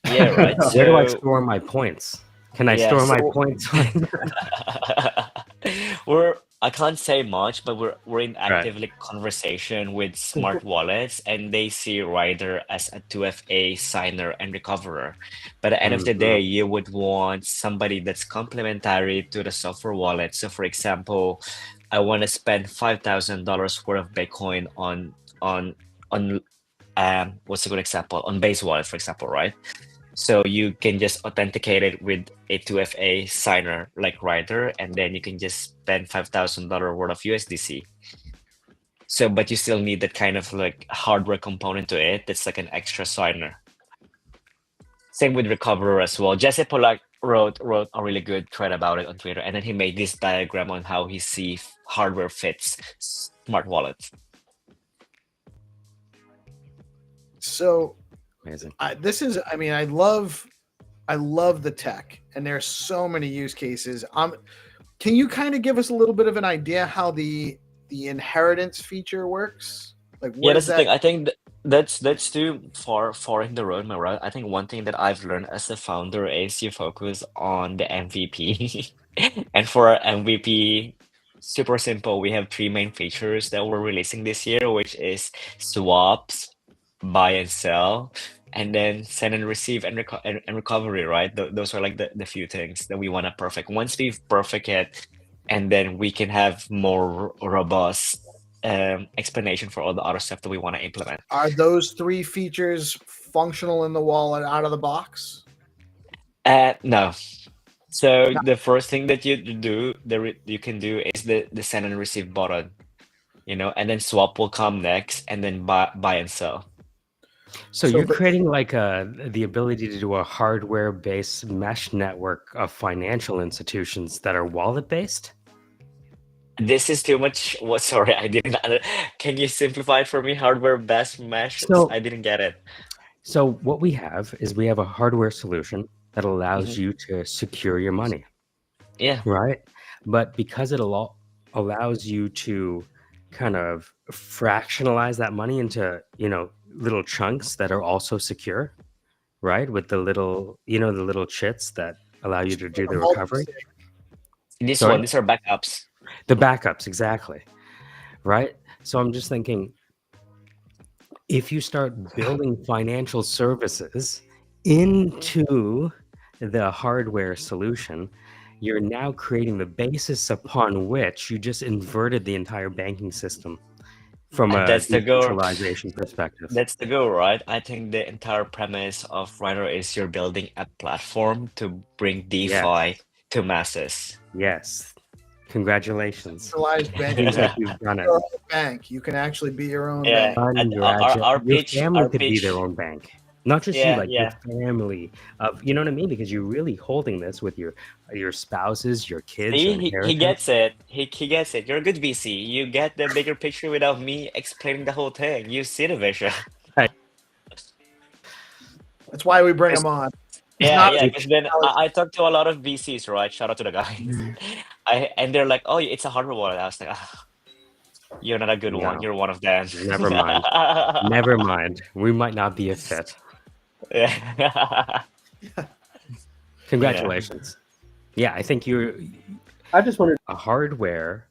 Yeah, right. Where do I So store my points? Can I yeah, store my so points? I can't say much, but we're in Right. active conversation with smart wallets, and they see Rider as a 2FA signer and recoverer. But at the end of the day, you would want somebody that's complementary to the software wallet. So for example, I want to spend $5,000 worth of Bitcoin on what's a good example? On Base Wallet, for example, right? So you can just authenticate it with a 2FA signer like Rider, and then you can just spend $5,000 worth of USDC. So, but you still need that kind of like hardware component to it. That's like an extra signer. Same with Recoverer as well. Jesse Polak wrote a really good thread about it on Twitter, and then he made this diagram on how he sees hardware fits smart wallets. So Amazing. I love the tech, and there's so many use cases. Can you kind of give us a little bit of an idea how the inheritance feature works? Like, Yeah, that's the thing. I think that's too far in the roadmap, right? I think one thing that I've learned as a founder is you focus on the MVP. And for our MVP, super simple. We have three main features that we're releasing this year, which is swaps, buy and sell, and then send and receive and recovery, right? Those are like the few things that we want to perfect. Once we've perfect it, and then we can have more robust explanation for all the other stuff that we want to implement. Are those three features functional in the wallet out of the box? No. So the first thing that you do, you can do is the send and receive button, you know, and then swap will come next, and then buy and sell. So you're creating like the ability to do a hardware-based mesh network of financial institutions that are wallet-based? This is too much. What? Sorry, I didn't. Can you simplify it for me? Hardware-based mesh? So- I didn't get it. So what we have is we have a hardware solution that allows you to secure your money, Yeah. right? But because it allows you to kind of fractionalize that money into, little chunks that are also secure, right? With the little, the little chits that allow you to do the recovery. These are backups. The backups, exactly. Right? So I'm just thinking, if you start building financial services into the hardware solution, you're now creating the basis upon which you just inverted the entire banking system from And a that's the goal. decentralization perspective. That's the goal, right? I think the entire premise of Ryder is you're building a platform to bring DeFi to masses. Yes. Congratulations. Centralized banking. Seems like you've done it. Your own bank. You can actually be your own Yeah. bank. And our Your pitch, family could be their own bank. Not just you, like your family of, you know what I mean? Because you're really holding this with your spouses, your kids. See, he gets it. He gets it. You're a good VC. You get the bigger picture without me explaining the whole thing. You see the vision. That's why we bring them on. Yeah. Because then I talked to a lot of VCs, right? Shout out to the guys. And they're like, "Oh, it's a hardware wallet." I was like, "You're not a good one. You're one of them." Never mind. Never mind. We might not be a fit. Yeah. Congratulations. Yeah, I think I just wanted a hardware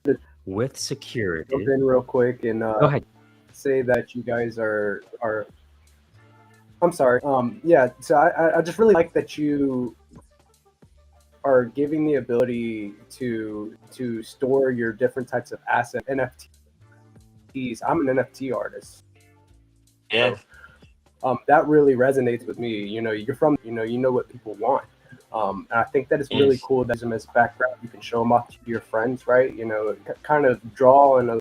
with security. Jump in real quick and Go ahead. say that you guys are. I'm sorry. Yeah. So I just really like that you are giving the ability to store your different types of assets, NFTs. I'm an NFT artist. Yeah. So, that really resonates with me. You're from, you know what people want. And I think that it's really cool that as background, you can show them off to your friends, right? Kind of draw and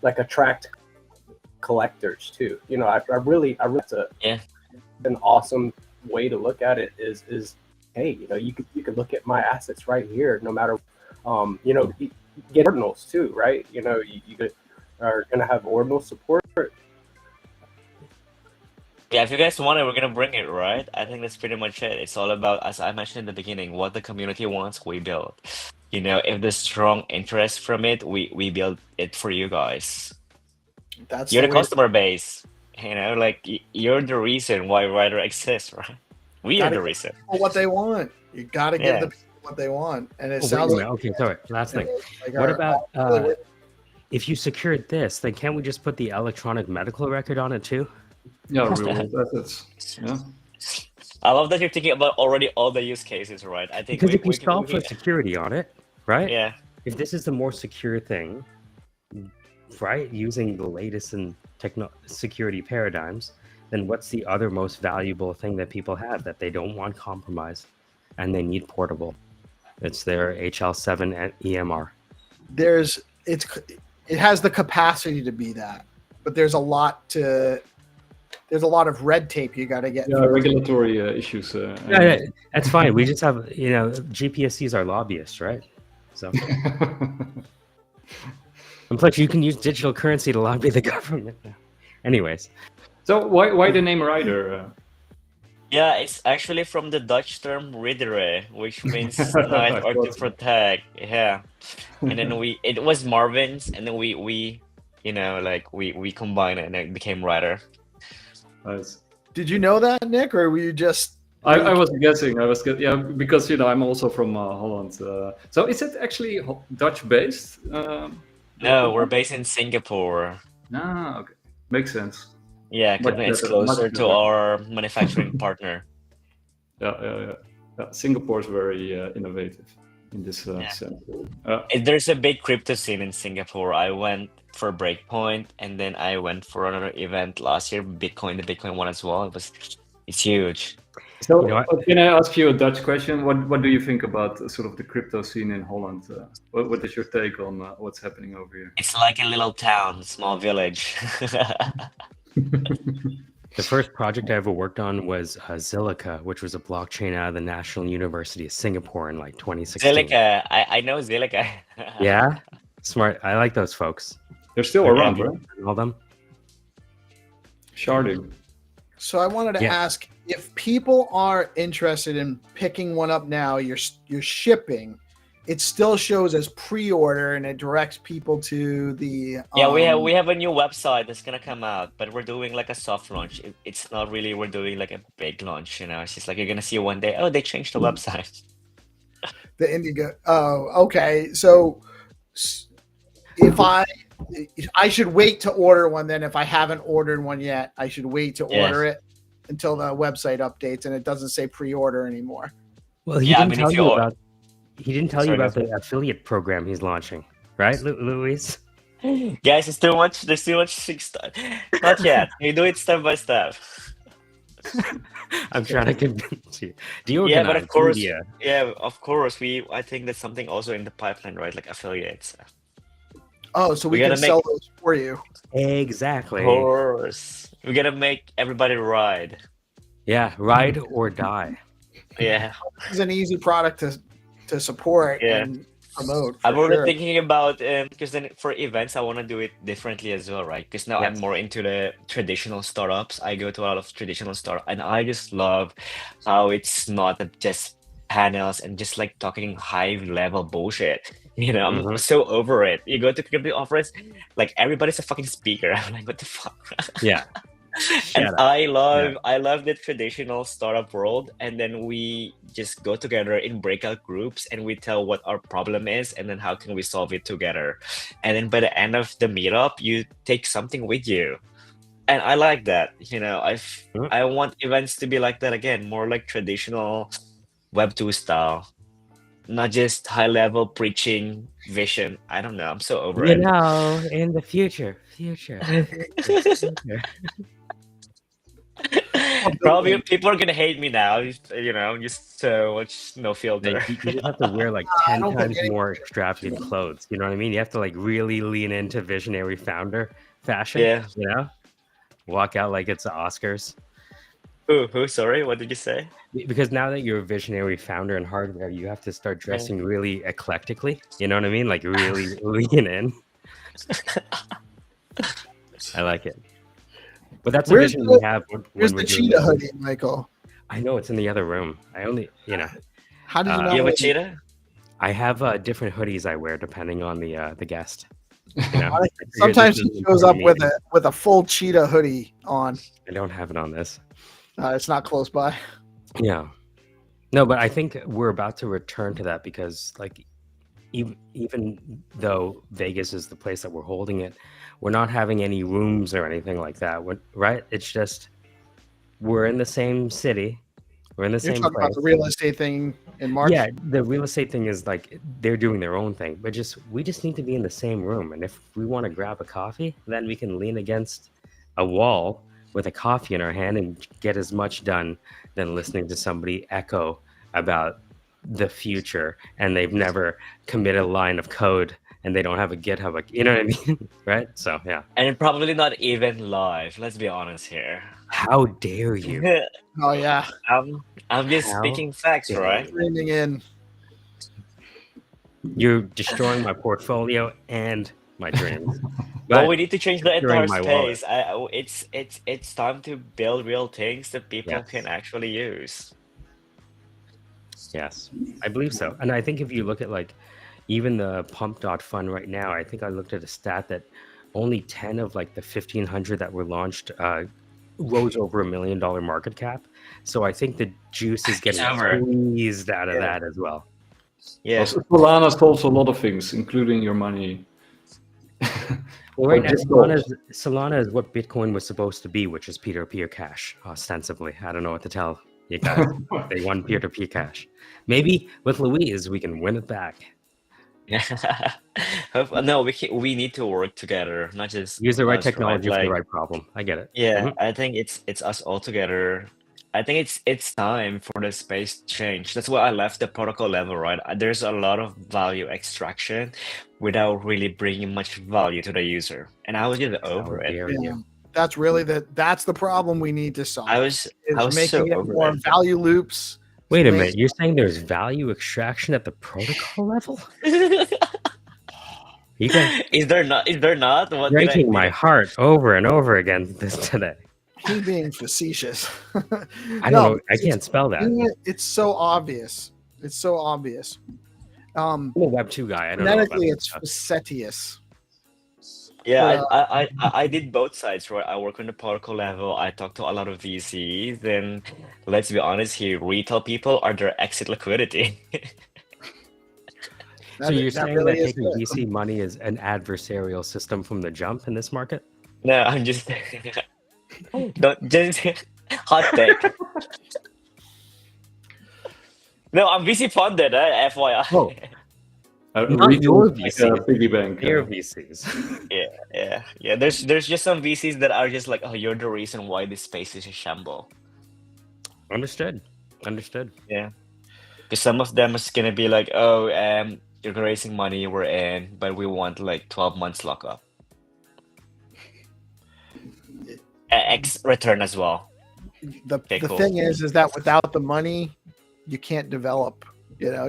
like attract collectors too. I really it's an awesome way to look at it is hey, you could look at my assets right here, no matter get ordinals too, right? You are gonna have ordinal support. Yeah, if you guys want it, we're gonna bring it, right? I think that's pretty much it. It's all about, as I mentioned in the beginning, what the community wants, we build. If there's strong interest from it, we build it for you guys. You're the customer base. You're the reason why Ryder exists, right? We are the reason. What they want. You gotta give the people what they want. And it sounds like okay, sorry. Last thing. What about if you secured this, then can't we just put the electronic medical record on it too? Yeah, real assets. Yeah. I love that you're thinking about already all the use cases, right? I think because if you solve for security on it, right? Yeah. If this is the more secure thing, right, using the latest in security paradigms, then what's the other most valuable thing that people have that they don't want compromised and they need portable? It's their HL7 and EMR. It has the capacity to be that, but there's a lot of red tape you got to get. Yeah, regulatory issues. Yeah, that's fine. We just have, GPSCs are lobbyists, right? So, and plus, you can use digital currency to lobby the government. Anyways, so why the name Ryder? Yeah, it's actually from the Dutch term "riddere," which means knight or to protect. Yeah, and then it was Marvin's, and then we combined it and it became Ryder. Nice. Did you know that, Nick, or were you just? I was guessing. Yeah, because I'm also from Holland. So is it actually Dutch based? No, we're based in Singapore. Okay, makes sense. Yeah, because it's closer to our manufacturing partner. Yeah. Singapore is very innovative in this sense. There's a big crypto scene in Singapore. I went for Breakpoint, and then I went for another event last year, the Bitcoin one as well. It's huge. So, can I ask you a Dutch question? What do you think about sort of the crypto scene in Holland? What is your take on what's happening over here? It's like a little town, small village. The first project I ever worked on was Zilliqa, which was a blockchain out of the National University of Singapore in 2016. Zilliqa, I know Zilliqa. Yeah, smart. I like those folks. They're still around, right? All them. Sharding. So I wanted to Yeah. ask if people are interested in picking one up now, you're shipping. It still shows as pre-order and it directs people to the Yeah, we have a new website that's gonna come out, but we're doing like a soft launch. It's not really we're doing like a big launch, you know. It's just like you're gonna see one day, oh, they changed the website. the Indigo. Oh, okay. So if I should wait to order one, then if I haven't ordered one yet, I should wait to Yeah. order it until the website updates and it doesn't say pre-order anymore. Well, he Yeah, I didn't mean, tell if you you about. He didn't tell you Sorry, go about the affiliate program he's launching, right, Louise? guys, it's too much. There's too much stuff. Not yet. We do it step by step. I'm trying to convince you. Yeah, but of course, Media. yeah, of course. I think there's something also in the pipeline, right? Like affiliates. Oh, so we We can gotta sell those for you. Exactly. Of course, we gotta make everybody ride. Yeah, ride or die. Yeah, It's an easy product to support Yeah. and promote. I'm For already sure. thinking about because then for events I want to do it differently as well, right? Because now I'm Yes. more into the traditional startups. I go to a lot of traditional startups, and I just love how it's not just panels and just like talking high level bullshit. You know, I'm Mhm. so over it. You go to crypto offers, like everybody's a fucking speaker. I'm like, what the fuck? Yeah. And Shut up. I love the traditional startup world, and then we just go together in breakout groups and we tell what our problem is and then how can we solve it together. And then by the end of the meetup, you take something with you. And I like that. You know, Mm. I want events to be like that again, more like traditional Web2 style. Not just high level preaching vision. I don't know. I'm so over You it. know, in the future. Probably people are gonna hate me now. You know, just so much no filter. Like, you just have to wear like I 10 don't think times any- more extravagant clothes. You know what I mean? You have to like really lean into visionary founder fashion. Yeah. You know? Walk out like it's the Oscars. Who? Sorry, what did you say? Because now that you're a visionary founder in hardware, you have to start dressing really eclectically. You know what I mean? Like really lean in. I like it. But that's a Where's vision the- we have when Here's we're the doing cheetah it. hoodie, Michael. I know it's in the other room. I only, How did you know? You have a cheetah? I have different hoodies I wear depending on the guest. You know? Sometimes he shows up with it. a full cheetah hoodie on. I don't have it on this. It's not close by. Yeah. No, but I think we're about to return to that because, like, even though Vegas is the place that we're holding it, we're not having any rooms or anything like that, right? It's just we're in the same city. We're in the You're same talking place. about the real estate thing in March. Yeah, the real estate thing is like they're doing their own thing, but we just need to be in the same room. And if we want to grab a coffee, then we can lean against a wall with a coffee in our hand and get as much done than listening to somebody echo about the future and they've never committed a line of code and they don't have a GitHub, like, you know what I mean? Right? So yeah. And probably not even live. Let's be honest here. How dare you? Oh yeah. I'm just How speaking facts, dare right? Streaming in. You're destroying my portfolio and my dreams. But we need to change the securing entire my wallet. space. It's time to build real things that people Yes. can actually use. Yes, I believe so. And I think if you look at like even the pump.fund right now, I think I looked at a stat that only 10 of like the 1,500 that were launched rose over $1 million market cap. So I think the juice is getting over. squeezed out of Yeah. that as well. Yeah. Also, Solana solves a lot of things, including your money. Well, right Or now, just gold. Solana is what Bitcoin was supposed to be, which is peer-to-peer cash, ostensibly. I don't know what to tell you guys. They won peer-to-peer cash. Maybe with Louise, we can win it back. No, we need to work together, not just Use the right us, technology right? for the Like, right problem. I get it. yeah, Mhm. I think it's us all together. I think it's time for the space to change. That's why I left the protocol level, right? There's a lot of value extraction without really bringing much value to the user, and I was just How over it. dare Yeah. you? That's really that's the problem we need to solve. I was is making so it over more it. value loops. Wait a Make- minute. You're saying there's value extraction at the protocol level? You guys Is there not? What did I breaking my did I- heart over and over again this today. He's being facetious. I don't know. I can't spell that. It's so obvious. It's so obvious. I'm a Web 2 guy. I don't know. Phonetically, it's facetious. Yeah, I did both sides, right? I work on the protocol level. I talk to a lot of VCs, and let's be honest here, retail people are their exit liquidity. So you're saying that taking VC money is an adversarial system from the jump in this market? No, I'm just don't just hot take. No, I'm VC funded, FYI. Oh. Not your VC, piggy bank. Their VCs. Yeah. There's just some VCs that are just like, oh, you're the reason why this space is a shamble. Understood. Yeah, because some of them is gonna be like, oh, you're raising money, we're in, but we want like 12 months lockup. X return as well. The thing is that without the money, you can't develop. You know,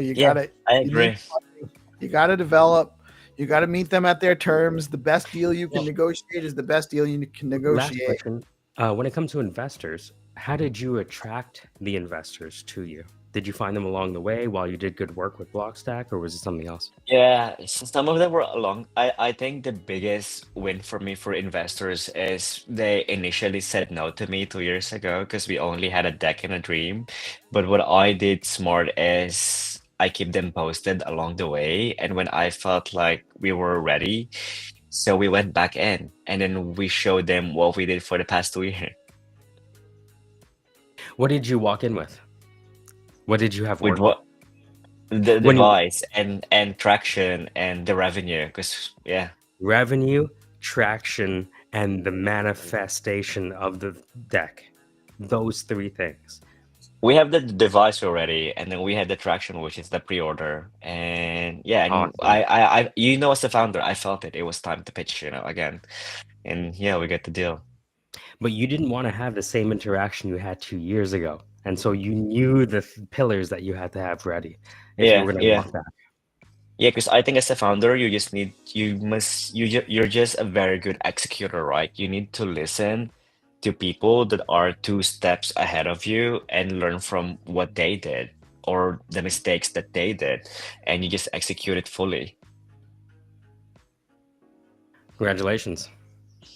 I agree. You got to develop. You got to meet them at their terms. The best deal you can negotiate is the best deal you can negotiate. Last question. When it comes to investors, how did you attract the investors to you? Did you find them along the way while you did good work with Blockstack, or was it something else? Yeah, some of them were along. I think the biggest win for me for investors is they initially said no to me 2 years ago because we only had a deck and a dream. But what I did smart is I keep them posted along the way. And when I felt like we were ready, so we went back in and then we showed them what we did for the past 2 years. What did you walk in with? What did you have With what? The device and traction and the revenue, because revenue, traction, and the manifestation of the deck. Those three things. We have the device already, and then we had the traction, which is the pre-order. And Awesome. I you know, as a founder, I felt it was time to pitch, again. And yeah, we got the deal. But you didn't want to have the same interaction you had 2 years ago. And so you knew the pillars that you had to have ready. If you were going to walk back. Yeah, because I think as a founder, you're just a very good executor, right? You need to listen to people that are 2 steps ahead of you and learn from what they did or the mistakes that they did, and you just execute it fully. Congratulations.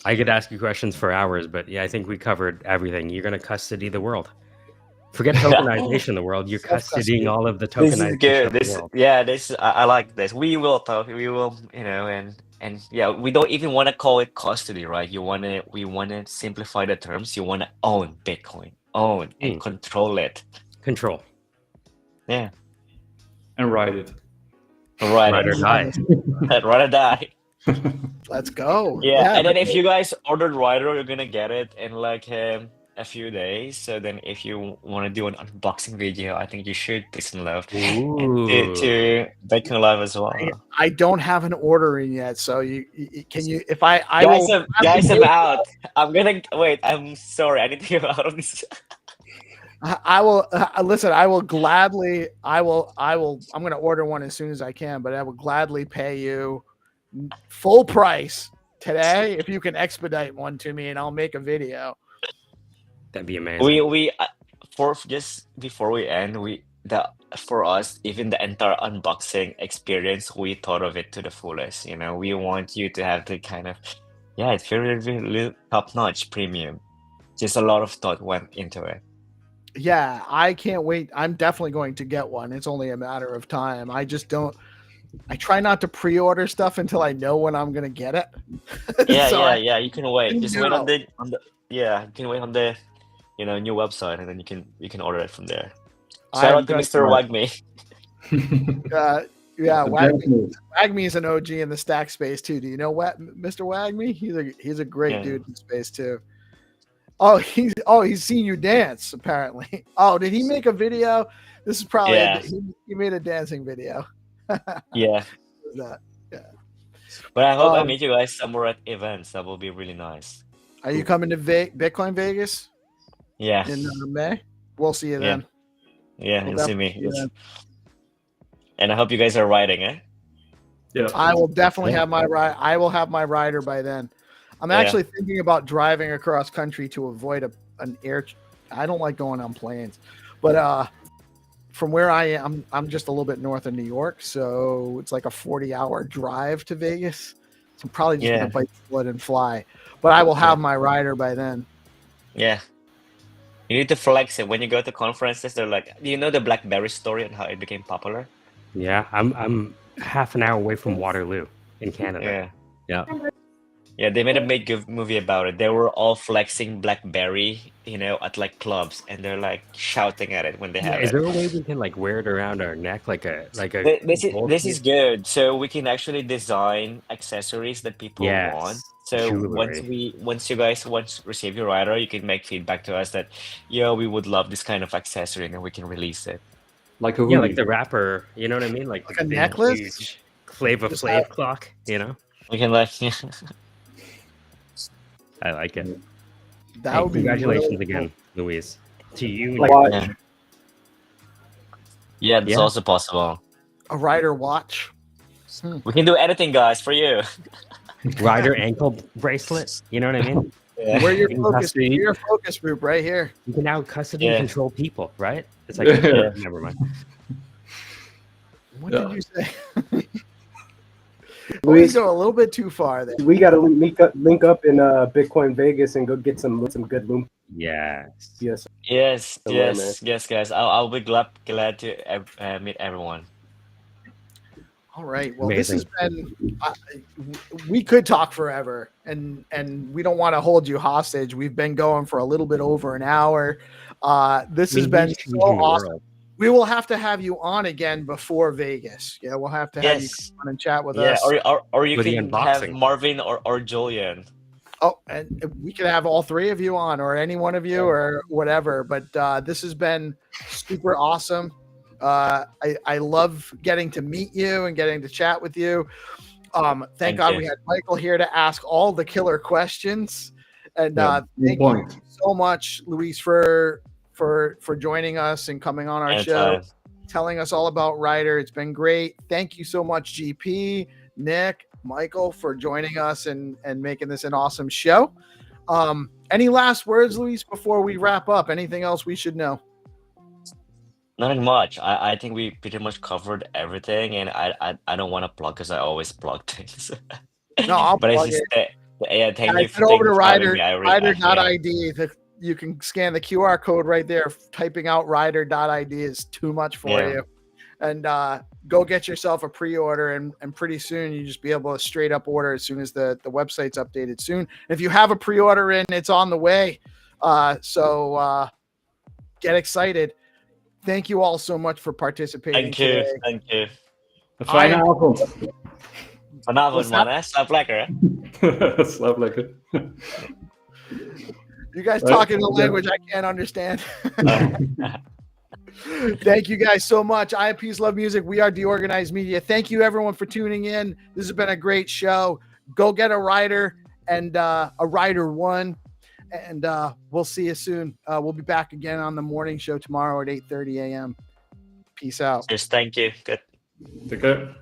I could ask you questions for hours, but yeah, I think we covered everything. You're going to custody the world. Forget tokenization of the world. You're custodying all of the tokenization of the world. I like this. We will talk. We will, and yeah, we don't even want to call it custody, right? We want to simplify the terms. You want to own Bitcoin, and control it. Control. Yeah. And ride it. Ride or die. Ride or die. Let's go. Yeah, and then if you guys ordered Ryder, you're gonna get it in like a few days. So then if you want to do an unboxing video, I think you should Peace and Love and to Bitcoin Live as well. I don't have an order in yet, so can you if I guys, I'm out. I'm gonna wait. I'm sorry, I need to get out of this. I will listen. I will gladly. I'm going to order one as soon as I can, but I will gladly pay you full price today if you can expedite one to me, and I'll make a video. That'd be amazing. We for just before we end, for us, even the entire unboxing experience, we thought of it to the fullest. We want you to have the kind of it's very, very top notch premium. Just a lot of thought went into it. Yeah, I can't wait. I'm definitely going to get one. It's only a matter of time. I try not to pre-order stuff until I know when I'm gonna get it. Yeah. You can wait. Just wait on the you can wait on the new website, and then you can order it from there. Shout out to Mr. Wagme. Wagme is an OG in the stack space too. Do you know Mr. Wagme? He's a great dude in space too. Oh, he's seen you dance apparently. Oh, did he make a video? This is probably he made a dancing video. Yeah. But I hope I meet you guys somewhere at events. That will be really nice. Are you coming to Bitcoin Vegas? Yeah. In May? We'll see you then. Yeah, you'll see me. And I hope you guys are riding, eh? Yeah. I will definitely have my ride. I will have my rider by then. I'm actually thinking about driving across country to avoid an air. I don't like going on planes, but from where I am, I'm just a little bit north of New York, so it's like a 40-hour drive to Vegas. So I'm probably just gonna bite the bullet and fly. But I will have my rider by then. Yeah. You need to flex it when you go to conferences. They're like, do you know the BlackBerry story and how it became popular? Yeah, I'm half an hour away from Waterloo in Canada. Yeah. Yeah. Yeah, they made a good movie about it. They were all flexing BlackBerry, at like clubs, and they're like shouting at it when they Yeah, have is it. there a way we can like wear it around our neck like a gold This is piece? good. So we can actually design accessories that people want. Yes, So jewelry. once you guys receive your rider, you can make feedback to us that, yo, we would love this kind of accessory, and then we can release it. Like a Yeah, like hoodie. the rapper, you know what I mean? Like the Like a big, necklace. huge Flavor Just Flav clock, you know? We can like, I like it. That Hey, would be congratulations really again, Louise. To you and Like, your yeah, team. yeah, that's Yeah. also possible. cool. A rider watch. We can do anything, guys, for you. Rider ankle bracelet, you know what I mean? Yeah, We're your In focus. custody. We're your focus group right here. You can now custody and yeah, control people, right? It's like, yeah. never mind. What Yeah. did you say? Always Luis, go a little bit too far there. we got to link up in Bitcoin Vegas and go get some good loom. Yes. Yes, Yes, somewhere, man. yes, guys. I'll be glad to meet everyone. All right. Well, this has Amazing. been. We could talk forever, and we don't want to hold you hostage. We've been going for a little bit over an hour. This has been so awesome. We will have to have you on again before Vegas. Yeah, we'll have to have you come on and chat with us. Or you For the can have unboxing. Marvin or Julian. Oh, and we could have all three of you on, or any one of you, or whatever. But this has been super awesome. I love getting to meet you and getting to chat with you. Thank God we had Michael here to ask all the killer questions. And thank you so much, Louise, for joining us and coming on our show, telling us all about Ryder. It's been great. Thank you so much, GP, Nick, Michael, for joining us and making this an awesome show. Any last words, Louise, before we wrap up? Anything else we should know? Nothing much. I think we pretty much covered everything, and I don't want to plug because I always plug things. No, I'll but plug it's just it. yeah, thank you Head over to having me. Ryder.ID. You can scan the QR code right there. Typing out Ryder.ID is too much for you. And go get yourself a pre-order, and pretty soon you just be able to straight up order as soon as the website's updated soon. If you have a pre-order in, it's on the way. So get excited. Thank you all so much for participating today. Thank you. Fijne avond. Vanavond, man. Slaap lekker, hè? Slaap lekker. You guys talking a language I can't understand. Thank you guys so much. I am PeaceLoveMusic. We are Deorganized Media. Thank you everyone for tuning in. This has been a great show. Go get a rider and a Ryder One, and we'll see you soon. We'll be back again on the morning show tomorrow at 8:30 a.m. Peace out. Yes, thank you. Good. Take care.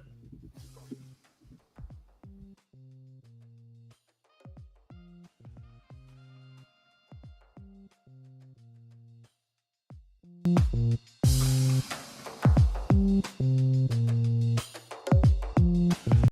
Thank you.